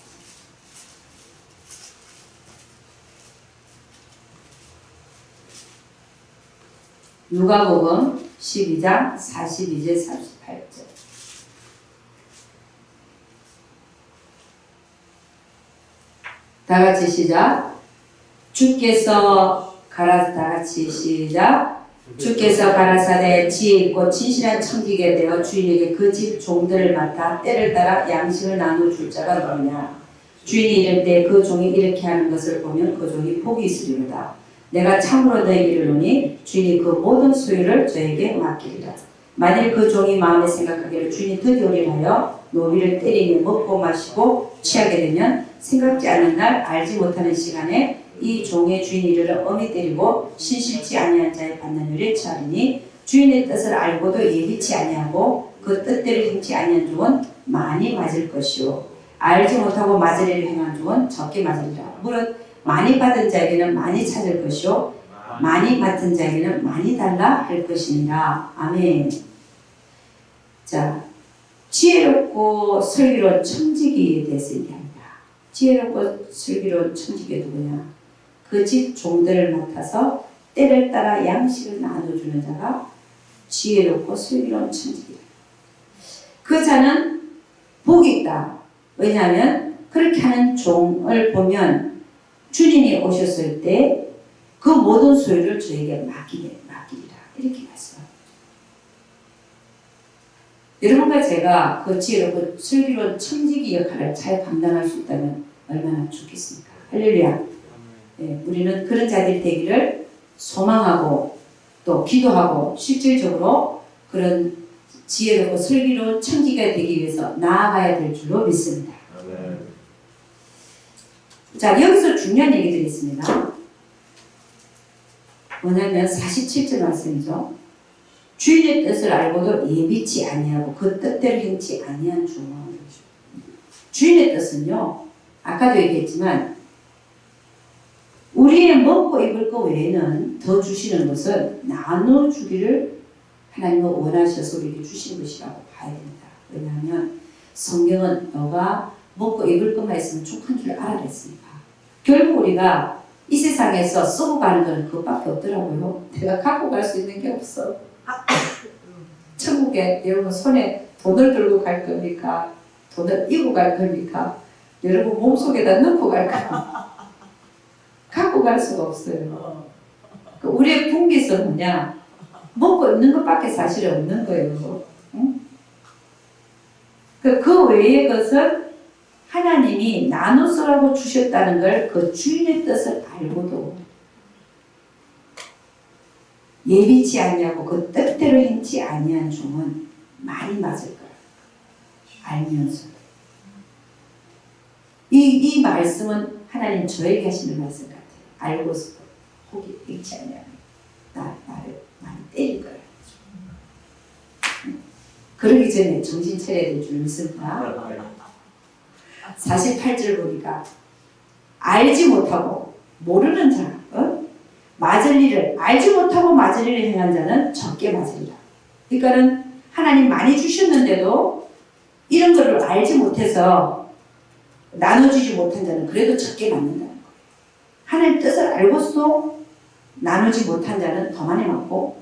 누가복음 12장 42절 48절. 다 같이 시작. 주께서 다같이 시작. 주께서 가라사대 지혜 있고 진실한 청지기가 되어 주인에게 그 집 종들을 맡아 때를 따라 양식을 나눠줄 자가 누구냐. 주인이 이를 때 그 종이 이렇게 하는 것을 보면 그 종이 복이 있으리로다. 내가 참으로 너에게 이르노니 주인이 그 모든 소유를 저에게 맡기리라. 만일 그 종이 마음에 생각하기를 주인이 드디어 하여 노비를 때리며 먹고 마시고 취하게 되면 생각지 않은 날 알지 못하는 시간에 이 종의 주인이 이를 엄히 때리고 신실치 아니한 자의 받는 일에 처하리니 주인의 뜻을 알고도 예비치 아니하고 그 뜻대로 행치 아니한 종은 많이 맞을 것이요 알지 못하고 맞을 일을 행한 종은 적게 맞으리라. 무릇 많이 받은 자에게는 많이 찾을 것이요 많이 맡은 자에게는 많이 달라 할 것이니라. 아멘. 자, 지혜롭고 슬기로운 청지기에 대해서 얘기합니다. 지혜롭고 슬기로운 청지기가 누구냐? 그 집 종들을 맡아서 때를 따라 양식을 나눠주는 자가 지혜롭고 슬기로운 청지기다. 그 자는 복이 있다. 왜냐하면 그렇게 하는 종을 보면 주님이 오셨을 때 그 모든 소유를 저에게 맡기리라. 이렇게 말씀합니다. 여러분과 제가 그 지혜롭고 슬기로운 청지기 역할을 잘 감당할 수 있다면 얼마나 좋겠습니까? 할렐루야. 네, 우리는 그런 자들이 되기를 소망하고 또 기도하고 실질적으로 그런 지혜롭고 슬기로운 청지기가 되기 위해서 나아가야 될 줄로 믿습니다. 자, 여기서 중요한 얘기들이 있습니다. 뭐냐면 47절 말씀이죠. 주인의 뜻을 알고도 예비치 아니하고 그 뜻대로 행치 아니한 종은. 주인의 뜻은요, 아까도 얘기했지만 우리의 먹고 입을 것 외에는 더 주시는 것은 나눠주기를 하나님은 원하셔서 우리에게 주신 것이라고 봐야 됩니다. 왜냐하면 성경은 너가 먹고 입을 것만 있으면 족한 줄 알아냈으니까. 결국 우리가 이 세상에서 쓰고 가는 건 그것밖에 없더라고요. 내가 갖고 갈 수 있는 게 없어. 천국에 여러분 손에 돈을 들고 갈 겁니까? 돈을 이고 갈 겁니까? 여러분 몸속에다 넣고 갈 겁니까? 갖고 갈 수가 없어요. 우리의 분기는 뭐냐? 먹고 입는 것밖에 사실 없는 거예요. 응? 그 외의 것은 하나님이 나누서라고 주셨다는 걸 그 주인의 뜻을 알고도 예비치 아니하고 그 뜻대로 행치 아니한 종은 많이 맞을 거야. 알면서. 이 말씀은 하나님 저에게 하시는 말씀 같아요. 알고서 혹이 행치 아니하면 나를 많이 때릴 거야. 그러기 전에 정신 차려야 될 줄 믿습니다. 48절 보니까 알지 못하고 모르는 자, 맞을 일을 알지 못하고 맞을 일을 행한 자는 적게 맞으리라. 그러니까는 하나님 많이 주셨는데도 이런 거를 알지 못해서 나눠주지 못한 자는 그래도 적게 맞는다는 거예요. 하나님 뜻을 알고서도 나누지 못한 자는 더 많이 맞고,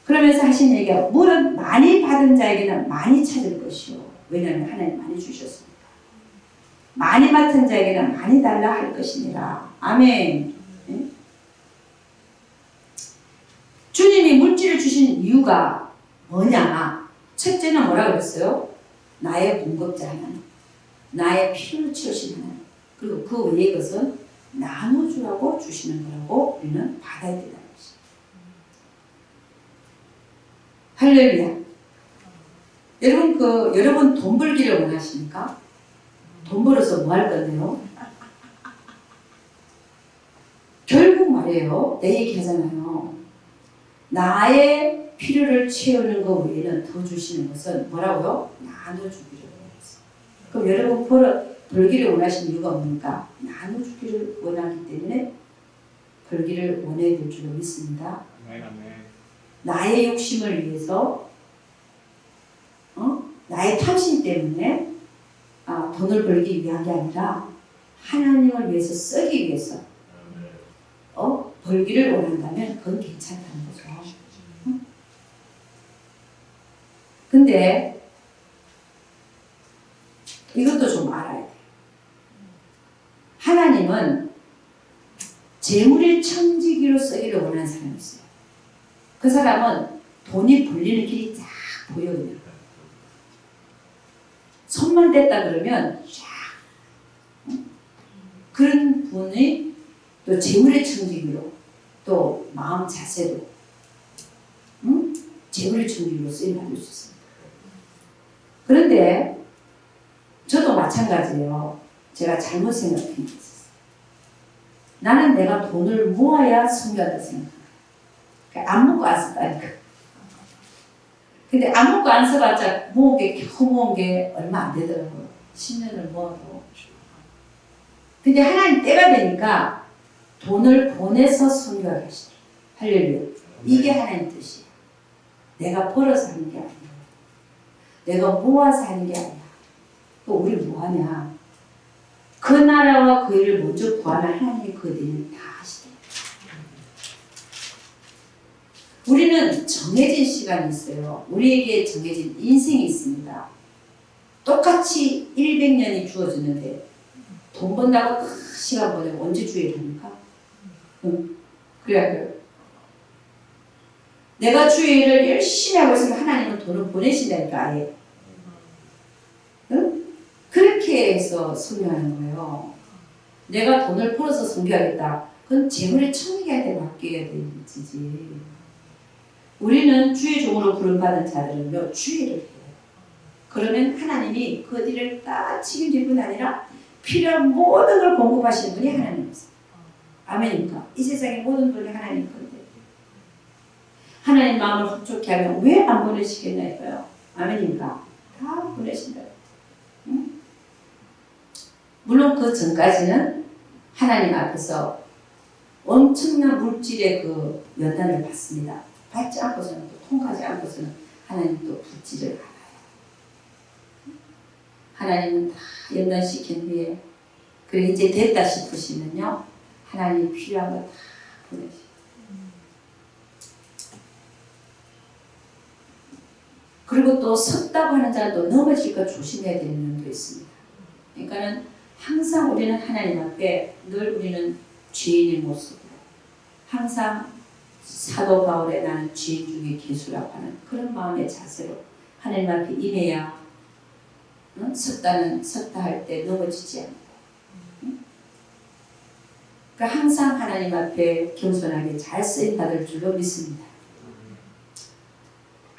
그러면서 하신 얘기가 물은 많이 받은 자에게는 많이 찾을 것이요. 왜냐하면 하나님 많이 주셨습니다. 많이 맡은 자에게는 많이 달라 할 것이니라. 아멘. 네? 주님이 물질을 주신 이유가 뭐냐? 첫째는 뭐라 그랬어요? 나의 공급자 하나님, 나의 피를 채우신 하나님, 그리고 그 외의 것은 나눠주라고 주시는 거라고 우리는 받아야 된다는 것이죠. 할렐루야. 여러분 돈 벌기를 원하십니까? 돈 벌어서 뭐 할 건데요? 결국 말이에요. 내 얘기 하잖아요. 나의 필요를 채우는 것 외에는 더 주시는 것은 뭐라고요? 나눠주기를 원했어요. 그럼 여러분 벌기를 원하시는 이유가 뭡니까? 나눠주기를 원하기 때문에 벌기를 원해야 될 줄로 믿습니다. 나의 욕심을 위해서 나의 탐심 때문에 돈을 벌기 위한 게 아니라 하나님을 위해서 쓰기 위해서 벌기를 원한다면 그건 괜찮다는 거죠. 근데 이것도 좀 알아야 돼요. 하나님은 재물의 천지기로 쓰기를 원하는 사람이 있어요. 그 사람은 돈이 벌리는 길이 쫙 보여요. 손만 댔다 그러면 쫙 그런 분이 또 재물의 천지기로 또 마음 자세도 재물의 천지기로 쓰임 받을 수 있습니다. 그런데 저도 마찬가지예요. 제가 잘못 생각한 게 있었어요. 나는 내가 돈을 모아야 성교한다 생각해요. 그러니까 안 먹고 안 썼다니까. 근데 안 먹고 안 써봤자 겨우 모은 게 얼마 안 되더라고요. 10년을 모아도. 근데 하나님 때가 되니까 돈을 보내서 성교하게 하시더라고요. 할렐루야. 이게 하나님 뜻이에요. 내가 벌어서 하는 게 아니에요. 내가 모아서 하는 게 아니야. 또 우리 뭐하냐. 그 나라와 그 일을 먼저 구하면 하나님이 그 일을 다 하시더라고요. 우리는 정해진 시간이 있어요. 우리에게 정해진 인생이 있습니다. 똑같이 100년이 주어지는데 돈 번다고 시간 보내고 언제 주의를 합니까? 그래야 돼요. 내가 주의를 열심히 하고 있으면 하나님은 돈을 보내신다니까 아예. 응? 그렇게 해서 설명하는 거예요. 내가 돈을 벌어서 섬겨야겠다. 그건 재물의 천국한테 맡겨야 되는 일이지. 우리는 주의 종으로 부름받은 자들은요, 주의를 해요. 그러면 하나님이 그 일을 다 책임질 뿐 아니라 필요한 모든 걸 공급하시는 분이 하나님이세요. 아멘입니까? 이 세상의 모든 분이 하나님 건데 하나님 마음을 흡족해 하면 왜 안 보내시겠나요? 아멘입니까? 다 보내신다. 응? 물론 그 전까지는 하나님 앞에서 엄청난 물질의 그 연단을 받습니다. 받지 않고서는 또 통과하지 않고서는 하나님 또 붙지를 않아요. 하나님은 다 연단시킨 후에 그래 이제 됐다 싶으시면요 하나님이 필요한 거 다 보내시죠. 그리고 또 섰다고 하는 자도 넘어질 거 조심해야 되는 면도 있습니다. 그러니까는 항상 우리는 하나님 앞에 늘 우리는 죄인의 모습으로 항상 사도 바울의 나는 죄인 중에 괴수라고 하는 그런 마음의 자세로 하나님 앞에 임해야 섰다 할 때 넘어지지 않고 그러니까 항상 하나님 앞에 겸손하게 잘 쓰임 받을 줄로 믿습니다.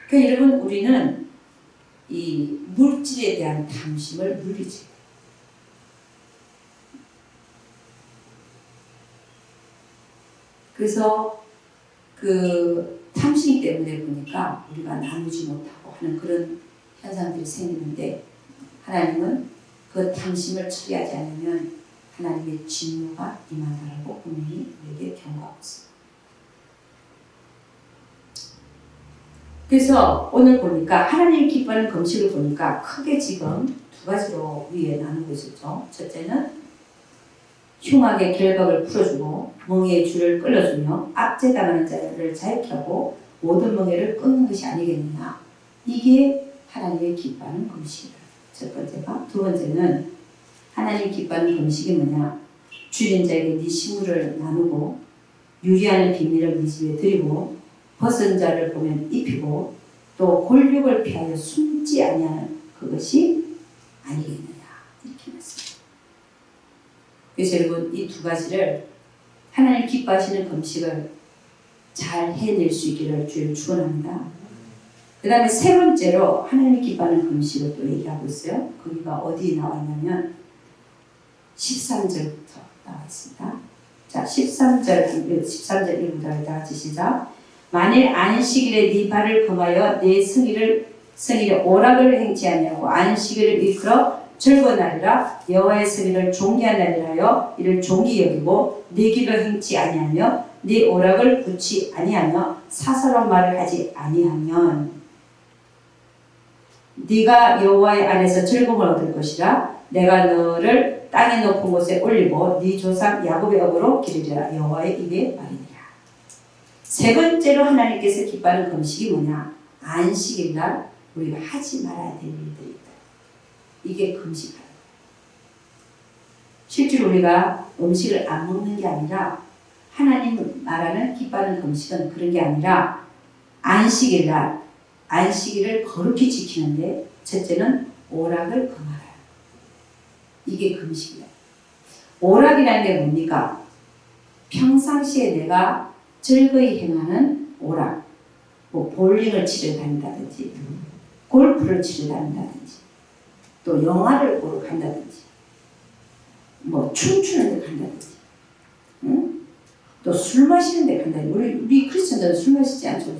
그러니까 여러분 우리는 이 물질에 대한 탐심을 누리지. 그래서 그 탐심 때문에 보니까 우리가 나누지 못하고 하는 그런 현상들이 생기는데 하나님은 그 탐심을 처리하지 않으면 하나님의 진노가 임한다라고 분명히 우리에게 경고하고 있습니다. 그래서 오늘 보니까 하나님 기뻐하는 금식을 보니까 크게 지금 두 가지로 위에 나누고 있었죠. 첫째는 흉악의 결박을 풀어주고 멍에의 줄을 끌어주며 압제당하는 자를 자유케 하고 모든 멍에를 끊는 것이 아니겠느냐. 이게 하나님의 기뻐하는 금식이다. 첫 번째가. 두 번째는 하나님 기뻐하는 금식이 뭐냐. 줄인 자에게 네 식물을 나누고 유리하는 비밀을 네 집에 드리고 벗은 자를 보면 입히고 또 골육을 피하여 숨지 아니하는 그것이 아니겠느냐 이렇게 말씀합니다. 그래서 여러분 이 두 가지를 하나님 기뻐하시는 금식을 잘 해낼 수 있기를 주님 축원합니다. 그 다음에 세 번째로 하나님이 기뻐하는 금식을 또 얘기하고 있어요. 거기가 어디 나왔냐면 13절부터 나와 있습니다. 자, 13절 1부터 다 같이 시작. 만일 안식일에 네 발을 금하여 내 성일에 오락을 행치 아니하고 안식일을 일컬어 즐거운 날이라 여호와의 성일을 존귀한 날이라 하여 이를 존귀 여기고 네 길을 행치 아니하며 네 오락을 굳지 아니하며 사사로운 말을 하지 아니하면 네가 여호와의 안에서 즐거움을 얻을 것이라. 내가 너를 땅의 높은 곳에 올리고 네 조상 야곱의 업으로 기르리라. 여호와의 입의 말이니라. 세 번째로 하나님께서 기뻐하는 금식이 뭐냐? 안식일날 우리가 하지 말아야 될 일들이 있다. 이게 금식이다. 실제로 우리가 음식을 안 먹는 게 아니라 하나님 말하는 기뻐하는 금식은 그런 게 아니라 안식일날 안식일을 거룩히 지키는데 첫째는 오락을 금하라. 이게 금식이다. 오락이라는 게 뭡니까? 평상시에 내가 즐거이 행하는 오락, 뭐 볼링을 치러 다닌다든지 골프를 치러 다닌다든지 또 영화를 보러 간다든지 뭐 춤추는 데 간다든지 응? 또 술 마시는 데 간다든지 우리 크리스천들은 술 마시지 않죠?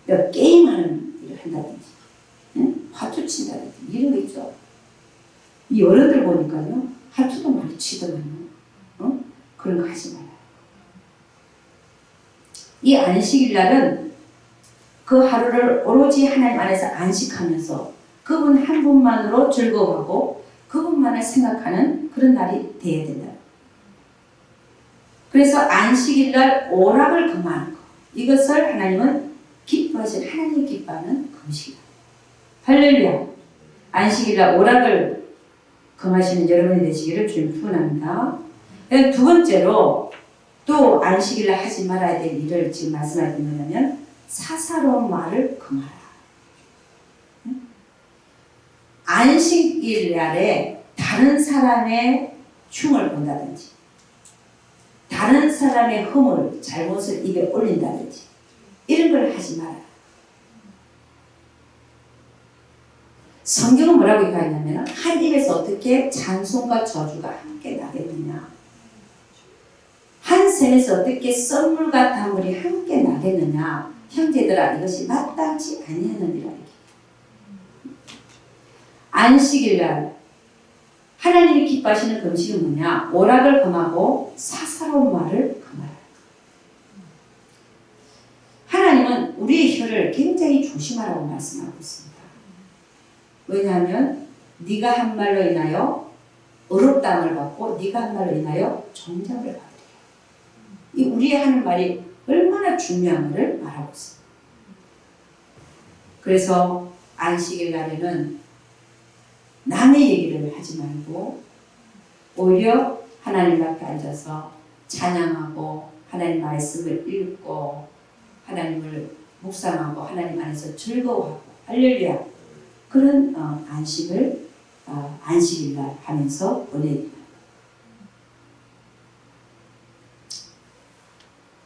그래서 게임하는 일을 한다든지 응? 화투 친다든지 이런 거 있죠. 이 어른들 보니까요 화투도 많이 치더만요. 응? 그런 거 하지 말아요. 이 안식일날은 그 하루를 오로지 하나님 안에서 안식하면서 그분 한 분만으로 즐거워하고 그분만을 생각하는 그런 날이 되어야 된다. 그래서 안식일날 오락을 금하는 것, 이것을 하나님은 기뻐하신, 하나님이 기뻐하는 금식이다. 할렐루야. 안식일날 오락을 금하시는 여러분이 되시기를 주님 축원합니다. 두 번째로 또 안식일날 하지 말아야 될 일을 지금 말씀하는 게 뭐냐면 사사로운 말을 금하라. 안식일날에 다른 사람의 흉을 본다든지 다른 사람의 허물, 잘못을 입에 올린다든지 이런 걸 하지 마라. 성경은 뭐라고 얘기하냐면 한 입에서 어떻게 찬송과 저주가 함께 나겠느냐, 한 손에서 어떻게 썰물과 다물이 함께 나겠느냐. 형제들아 이것이 마땅치 아니하느니라. 안식일날 하나님이 기뻐하시는 금식은 뭐냐? 오락을 금하고 사사로운 말을 금하라. 하나님은 우리의 혀를 굉장히 조심하라고 말씀하고 있습니다. 왜냐하면 네가 한 말로 인하여 어렵다함을 받고 네가 한 말로 인하여 정죄를 받으리라. 이 우리의 하는 말이 얼마나 중요한지를 말하고 있습니다. 그래서 안식일 날에는 남의 얘기를 하지 말고 오히려 하나님 앞에 앉아서 찬양하고 하나님 말씀을 읽고 하나님을 묵상하고 하나님 안에서 즐거워하고 할렐루야 그런 안식을 안식일날 하면서 보내야.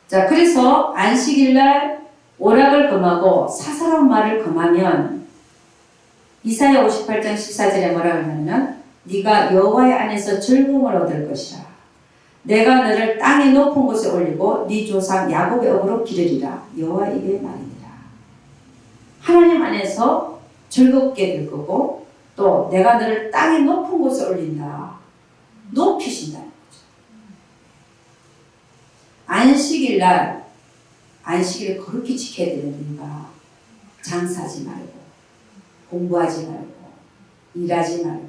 자, 그래서 안식일날 오락을 금하고 사사로운 말을 금하면 이사야 58장 14절에 뭐라고 하냐면 네가 여호와의 안에서 즐거움을 얻을 것이라. 내가 너를 땅의 높은 곳에 올리고 네 조상 야곱의 업으로 기르리라. 여호와 입의 말이니라. 하나님 안에서 즐겁게 될 거고 또 내가 너를 땅의 높은 곳에 올린다. 높이신다는 거죠. 안식일날 안식일을 거룩히 지켜야 되는 이유가 장사하지 말고 공부하지 말고 일하지 말고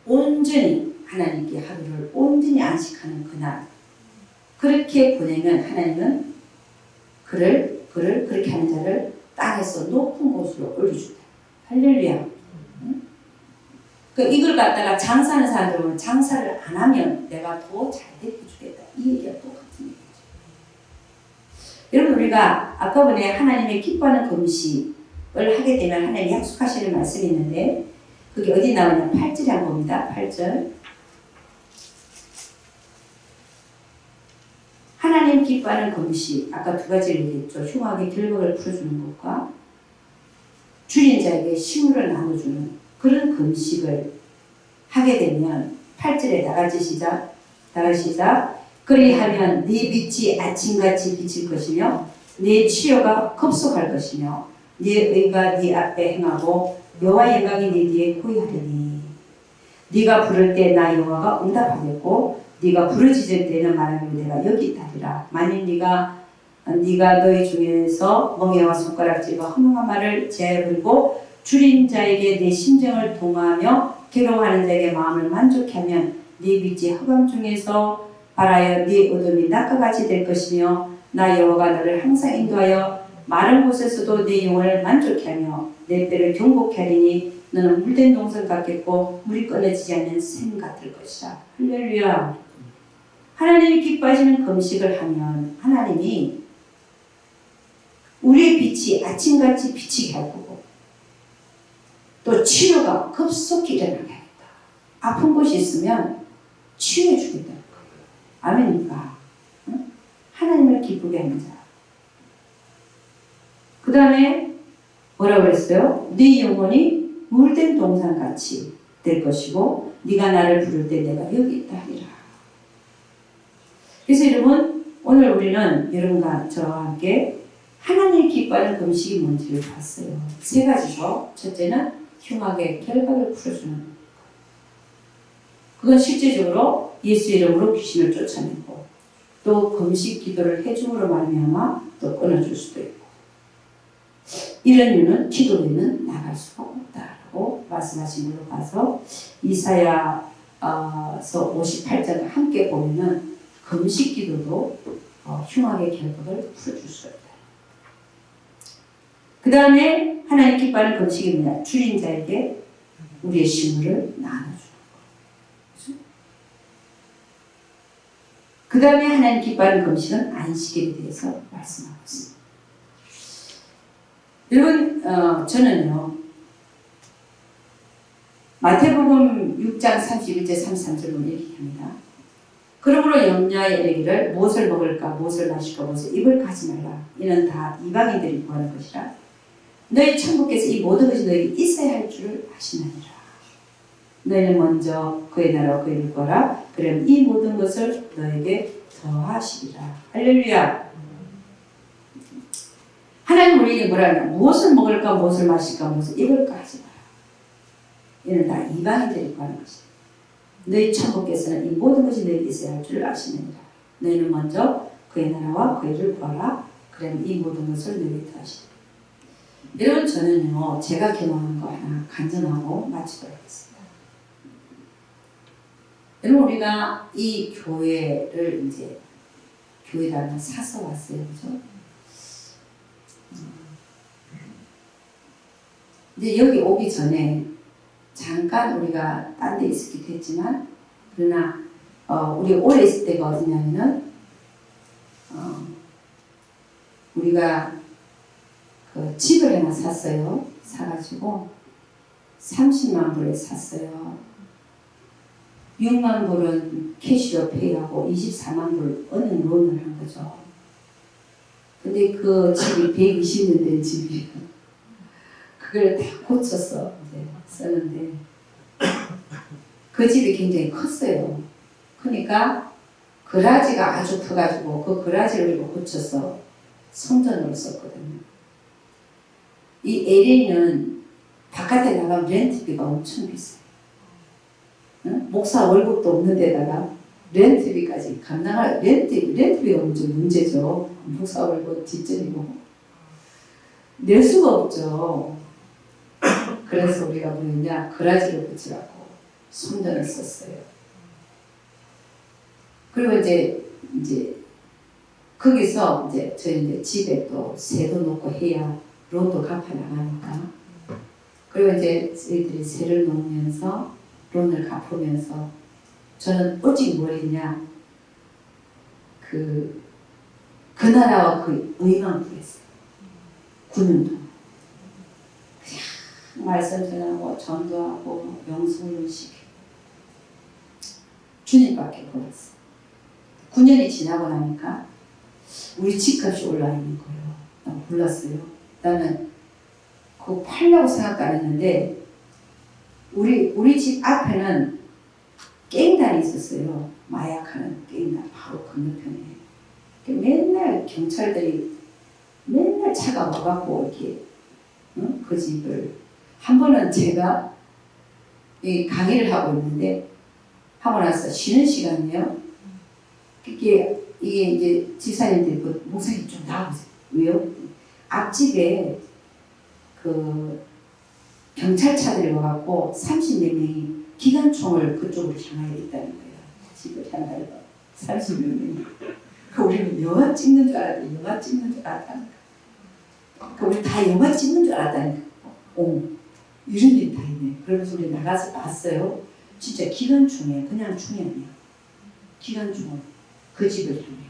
온전히 하나님께 하루를 온전히 안식하는 그날 그렇게 보내면 하나님은 그를 그렇게 하는 자를 땅에서 높은 곳으로 올려준다. 할렐루야. 응? 그러니까 이걸 갖다가 장사하는 사람들은 장사를 안 하면 내가 더 잘 되게 해주겠다. 이 얘기가 똑같은 얘기죠. 여러분 우리가 아까 전에 하나님의 기뻐하는 금식을 하게 되면 하나님이 약속하시는 말씀이 있는데 그게 어디 나오냐 8절에 한번 봅니다. 8절 하나님 기뻐하는 금식 아까 두 가지를 얘기했죠. 흉악의 결박을 풀어주는 것과 줄인 자에게 식물을 나눠주는 그런 금식을 하게 되면 8절에 다같이 시작 그리하면 네 빛이 아침같이 비칠 것이며 네 치료가 급속할 것이며 네 의가 네 앞에 행하고 여호와의 영광이 네 뒤에 고이하리니 네가 부를 때 나 여호와가 응답하겠고 네가 부르짖을 때는 말하기로 내가 여기 있다리라. 만일 네가 너희 중에서 멍에와 손가락질과 허망한 말을 제하여 부리고 줄인 자에게 내 심정을 동하며 괴로워하는 자에게 마음을 만족해 하면 네 빛이 흑암 중에서 발하여 네 어둠이 낮과 같이 될 것이며 나 여호와가 너를 항상 인도하여 마른 곳에서도 네 영혼을 만족해 하며 내 뼈를 경고케 하리니 너는 물된 동산 같겠고 물이 끊어지지 않는 샘 같을 것이라. 할렐루야. 하나님이 기뻐하시는 금식을 하면 하나님이 우리의 빛이 아침같이 비치게 할 거고 또 치료가 급속히 일어나게 하겠다. 아픈 곳이 있으면 치유해 주겠다는 거예요. 아멘입니까? 응? 하나님을 기쁘게 하는 자. 그 다음에 뭐라고 그랬어요? 네 영혼이 물된 동산같이 될 것이고 네가 나를 부를 때 내가 여기 있다 하리라. 그래서 여러분 오늘 우리는 여러분과 저와 함께 하나님이 기뻐하는 금식이 뭔지를 봤어요. 세 가지죠. 첫째는 흉악의 결박을 풀어주는 것. 그건 실제적으로 예수 이름으로 귀신을 쫓아내고 또 금식 기도를 해줌으로 말미암아 또 끊어줄 수도 있고 이런 이유는 기도 외에는 나갈 수가 없다라고 말씀하신 걸로 봐서 이사야서 58장을 함께 보면은 금식 기도도 흉악의 결박을 풀어줄 수 있다. 그 다음에 하나님 기뻐하는 금식이 뭐냐? 줄인 자에게 우리의 식물을 나눠주는 거. 그 다음에 하나님 기뻐하는 금식은 안식일에 대해서 말씀하고 있습니다. 여러분, 저는요, 마태복음 6장 31절 33절로 얘기합니다. 그러므로 염려에 이르기를 무엇을 먹을까, 무엇을 마실까, 무엇을 입을까 하지 말라. 이는 다 이방인들이 구하는 것이라. 너희 천국께서 이 모든 것이 너희에게 있어야 할 줄을 아시느니라. 너희는 먼저 그의 나라와 그의 일을 구하라. 그러면 이 모든 것을 너에게 더하시리라. 할렐루야. 하나님 우리에게 뭐라 하냐? 무엇을 먹을까, 무엇을 마실까, 무엇을 입을까 하지 마라. 이는 다 이방인들이 구하는 것이다. 너희 천국께서는 이 모든 것이 너희에게 있어야 할 줄을 아시느니라. 너희는 먼저 그의 나라와 그의 일을 구하라. 그러면 이 모든 것을 너희에게 더하시리라. 여러분 저는요 제가 경험한 거 하나 간증하고 마치도록 하겠습니다. 여러분 우리가 이 교회를 이제 교회를 사서 왔어요, 그죠? 이제 여기 오기 전에 잠깐 우리가 딴 데 있었기도 했지만 그러나 우리 오래 있을 때가 어디냐면은 우리가 그 집을 하나 샀어요. 사가지고 30만 불에 샀어요. 6만 불은 캐시로 페이하고 24만 불 은행 론을 한 거죠. 근데 그 집이 120년 된 집이에요. 그걸 다 고쳤어. 이제 쓰는데 그 집이 굉장히 컸어요. 그러니까 그라지가 아주 커가지고 그 그라지를 고쳐서 성전으로 썼거든요. 이 LA는 바깥에 나가면 렌트비가 엄청 비싸요. 응? 목사 월급도 없는 데다가 렌트비까지 감당할 렌트비가 엄청 문제죠. 목사 월급 뒷전이고 낼 수가 없죠. 그래서 우리가 뭐였냐 그라지를 붙이라고 성전을 썼어요. 그리고 이제 거기서 저희 이제 집에 또 세도 놓고 해야 론도 갚아 나가니까. 그리고 이제 저희들이 세를 놓으면서 론을 갚으면서 저는 오직 뭘 했냐 그 나라와 그 의만 구했어요. 9년 동안. 그냥 말씀 전하고 전도하고 명수훈련시키고 주님밖에 몰랐어요. 9년이 지나고 나니까 우리 집값이 올라 있는 거예요. 난 몰랐어요. 나는 그거 팔려고 생각도 안 했는데 우리 집 앞에는 깽단이 있었어요. 마약하는 깽단 바로 건너편에. 맨날 경찰들이 맨날 차가 와갖고 이렇게 그 집을 한 번은 제가 이 강의를 하고 있는데 하고 나서 쉬는 시간이에요. 이게 이제 집사님들이 목사님 좀 나와보세요. 왜요? 앞집에 그 경찰차들이 와갖고 30몇 명이 기관총을 그쪽으로 향하여 있다는 거예요. 집을 향하여 30몇 명이. 우리는 영화 찍는 줄 알았는데 영화 찍는 줄 알았다는 거예요. 우리 다 영화 찍는 줄 알았다니까. 이런 일이 다 있네. 그러면서 우리 나가서 봤어요. 진짜 기관총에 그냥 총이 아니야. 기관총을 그 집을 향해.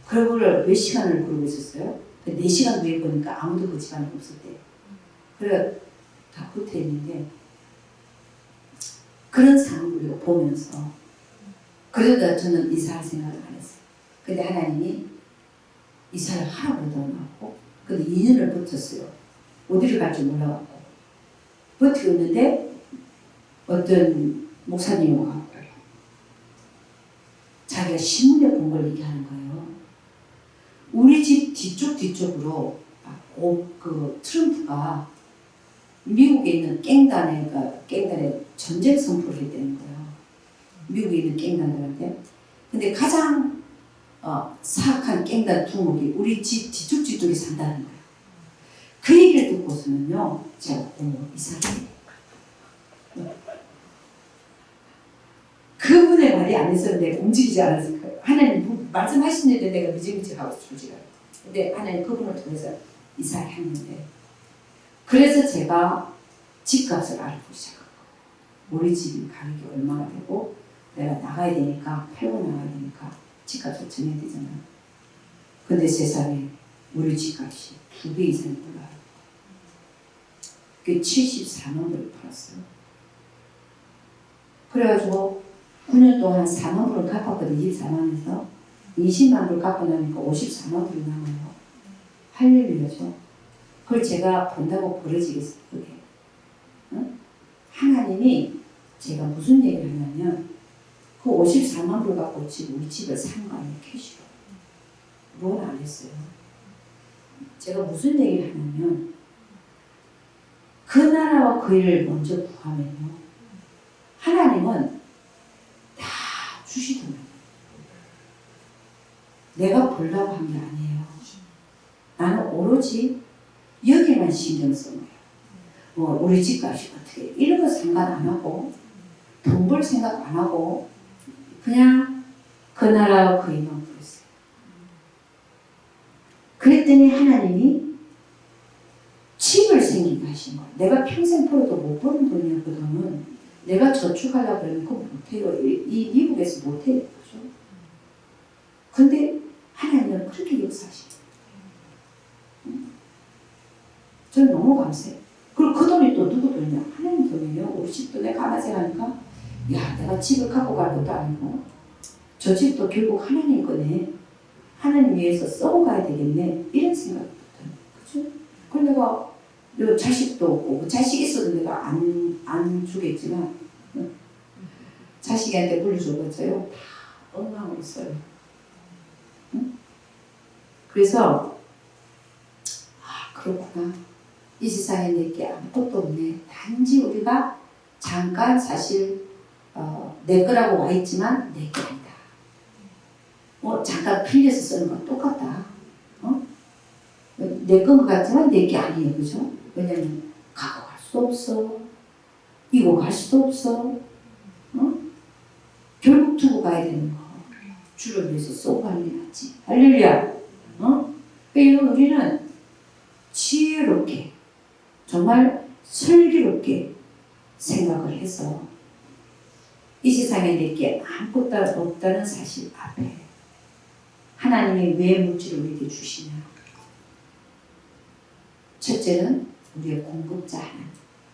그걸 몇 시간을 그러고 있었어요. 4시간 후에 보니까 아무도 그 집안에 없었대요. 그래 다 붙어 있는데 그런 상황을 우리가 보면서 그러다 저는 이사할 생각을 안 했어요. 근데 하나님이 이사를 하라고 그러더라고. 근데 2년을 버텼어요. 어디를 갈지 몰라갖고 버티고 있는데 어떤 목사님이 와갖고 자기가 신문에 본 걸 얘기하는 거예요. 우리 집 뒤쪽으로 그 트럼프가 미국에 있는 깽단에 전쟁 선포를 했다는 거예요. 미국에 있는 깽단들한테. 근데 가장 사악한 깽단 두목이 우리 집 뒤쪽에 산다는 거예요. 그 얘기를 듣고서는요, 제가 이 사람이 그분의 말이 안 해서 내가 움직이지 않았을 거예요. 하나님 말씀하시는데 내가 미지미지하고 솔직히. 근데 하나님 그분을 통해서 이사를 했는데 그래서 제가 집값을 알고 시작한 거예요. 우리 집이 가격이 얼마나 되고 내가 나가야 되니까 팔고 나가야 되니까 집값을 정해야 되잖아요. 근데 세상에 우리 집값이 2배 이상 올라요. 그게 74만 불을 팔았어요. 그래가지고 9년 동안 4만 불을 갚았거든요. 24만에서 20만 불 갚고 나니까 54만 불이 남아요. 할렐루야죠. 그걸 제가 본다고 벌어지겠어요. 그게. 하나님이 제가 무슨 얘기를 하냐면 그 54만 불 갖고 우리 집을 산 거 아니에요. 캐시로. 론 안 했어요. 제가 무슨 얘기를 하냐면 그 나라와 그 일을 먼저 구하면요. 하나님은 다 주시더라고요. 내가 보려고 한 게 아니에요. 나는 오로지 여기만 신경 쓴 거예요. 뭐 우리 집값이 어떻게 이런 거 상관 안 하고 돈 벌 생각 안 하고 그냥 그 나라와 그 일만 보였어요. 그랬더니 하나님이 집을 생기게 하신 거예요. 내가 평생 벌어도 못 버는 돈이야. 그 돈은 내가 저축하려고 그러면 그거 못해요. 이 미국에서 못해요. 그죠? 근데 하나님은 그렇게 역사하시죠. 저는 너무 감사해요. 그리고 그 돈이 또 누구 돈이냐? 하나님 돈이에요. 우리 집도 내가 하나 생각하니까 야 내가 집을 갖고 갈 것도 아니고 저 집도 결국 하나님 거네. 하나님 위해서 써고 가야 되겠네. 이런 생각이 들어요. 그죠? 그럼 내가 자식도 없고 자식 있어도 내가 안 주겠지만 자식한테 물려줘봤자요. 다 엉망으로 써요. 응? 그래서 그렇구나. 이 세상에 내게 아무것도 없네. 단지 우리가 잠깐 사실 내 거라고 와 있지만 내 게 아니다. 잠깐 빌려서 쓰는 건 똑같다. 내 건 것 같지만 내 게 아니에요. 그죠? 왜냐면 갖고 갈 수도 없어. 이고 갈 수도 없어. 결국 두고 가야 되는 거. 주를 위해서 쏘고 가는 게 낫지. 할렐루야. 그러니까 우리는 지혜롭게 정말 슬기롭게 생각을 해서 이 세상에 내게 아무것도 없다는 사실 앞에 하나님이 왜 물질을 우리에게 주시냐? 첫째는 우리의 공급자 하나님,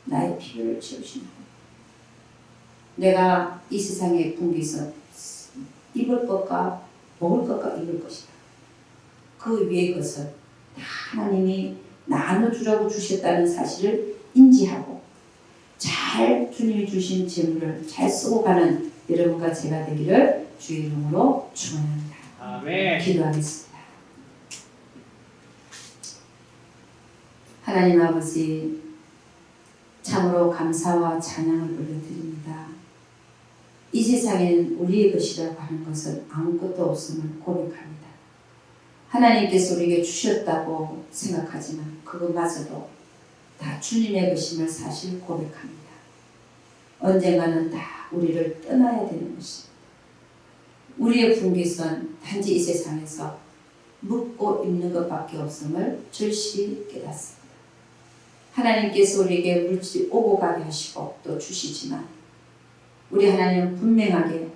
나의 필요를 채우시는 하나님. 내가 이 세상의 풍기서 입을 것과 먹을 것과 입을 것이다. 그 위의 것은 다 하나님이 나눠주라고 주셨다는 사실을 인지하고 잘 주님이 주신 재물을 잘 쓰고 가는 여러분과 제가 되기를 주의 이름으로 축원합니다. 아멘. 기도하겠습니다. 하나님 아버지, 참으로 감사와 찬양을 올려드립니다. 이 세상에는 우리의 것이라고 하는 것은 아무것도 없음을 고백합니다. 하나님께서 우리에게 주셨다고 생각하지만 그것마저도 다 주님의 것임을 사실 고백합니다. 언젠가는 다 우리를 떠나야 되는 것입니다. 우리의 분깃은 단지 이 세상에서 묻고 입는 것밖에 없음을 절실히 깨닫습니다. 하나님께서 우리에게 물질이 오고 가게 하시고 또 주시지만 우리 하나님은 분명하게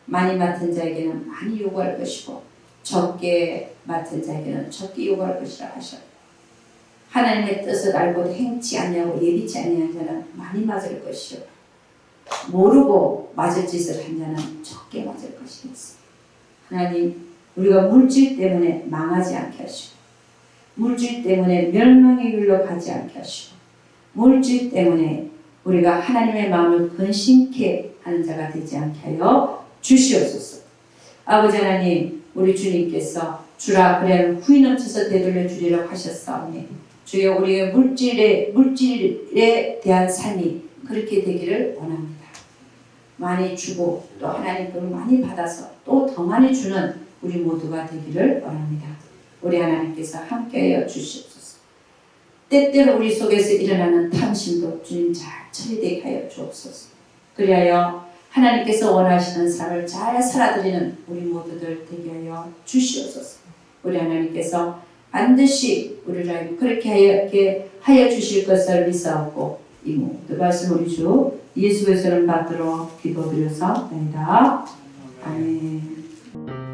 많이 맡은 자에게는 많이 요구할 것이고 적게 맡은 자에게는 적게 요구할 것이라 하셨다. 하나님의 뜻을 알고도 행치 않냐고 예비치 아니한 자는 많이 맞을 것이요 모르고 맞을 짓을 한 자는 적게 맞을 것이겠습니다. 하나님, 우리가 물질 때문에 망하지 않게 하시고 물질 때문에 멸망의 길로 가지 않게 하시고 물질 때문에 우리가 하나님의 마음을 근심케 하는 자가 되지 않게 하여 주시옵소서. 아버지 하나님, 우리 주님께서 주라 그래야 후이 넘쳐서 되돌려 주리라고 하셨사오니 주여 우리의 물질에 대한 삶이 그렇게 되기를 원합니다. 많이 주고 또 하나님 그걸 많이 받아서 또 더 많이 주는 우리 모두가 되기를 원합니다. 우리 하나님께서 함께하여 주시옵소서. 때때로 우리 속에서 일어나는 탐심도 주님 잘 처리되게 하여 주옵소서. 그리하여 하나님께서 원하시는 삶을 잘 살아드리는 우리 모두들 되게 하여 주시옵소서. 우리 하나님께서 반드시 우리를 그렇게 하여 주실 것을 믿사옵고 이 모든 말씀 우리 주 예수 그리스도를 받들어 기도드려서 아니다. 아멘.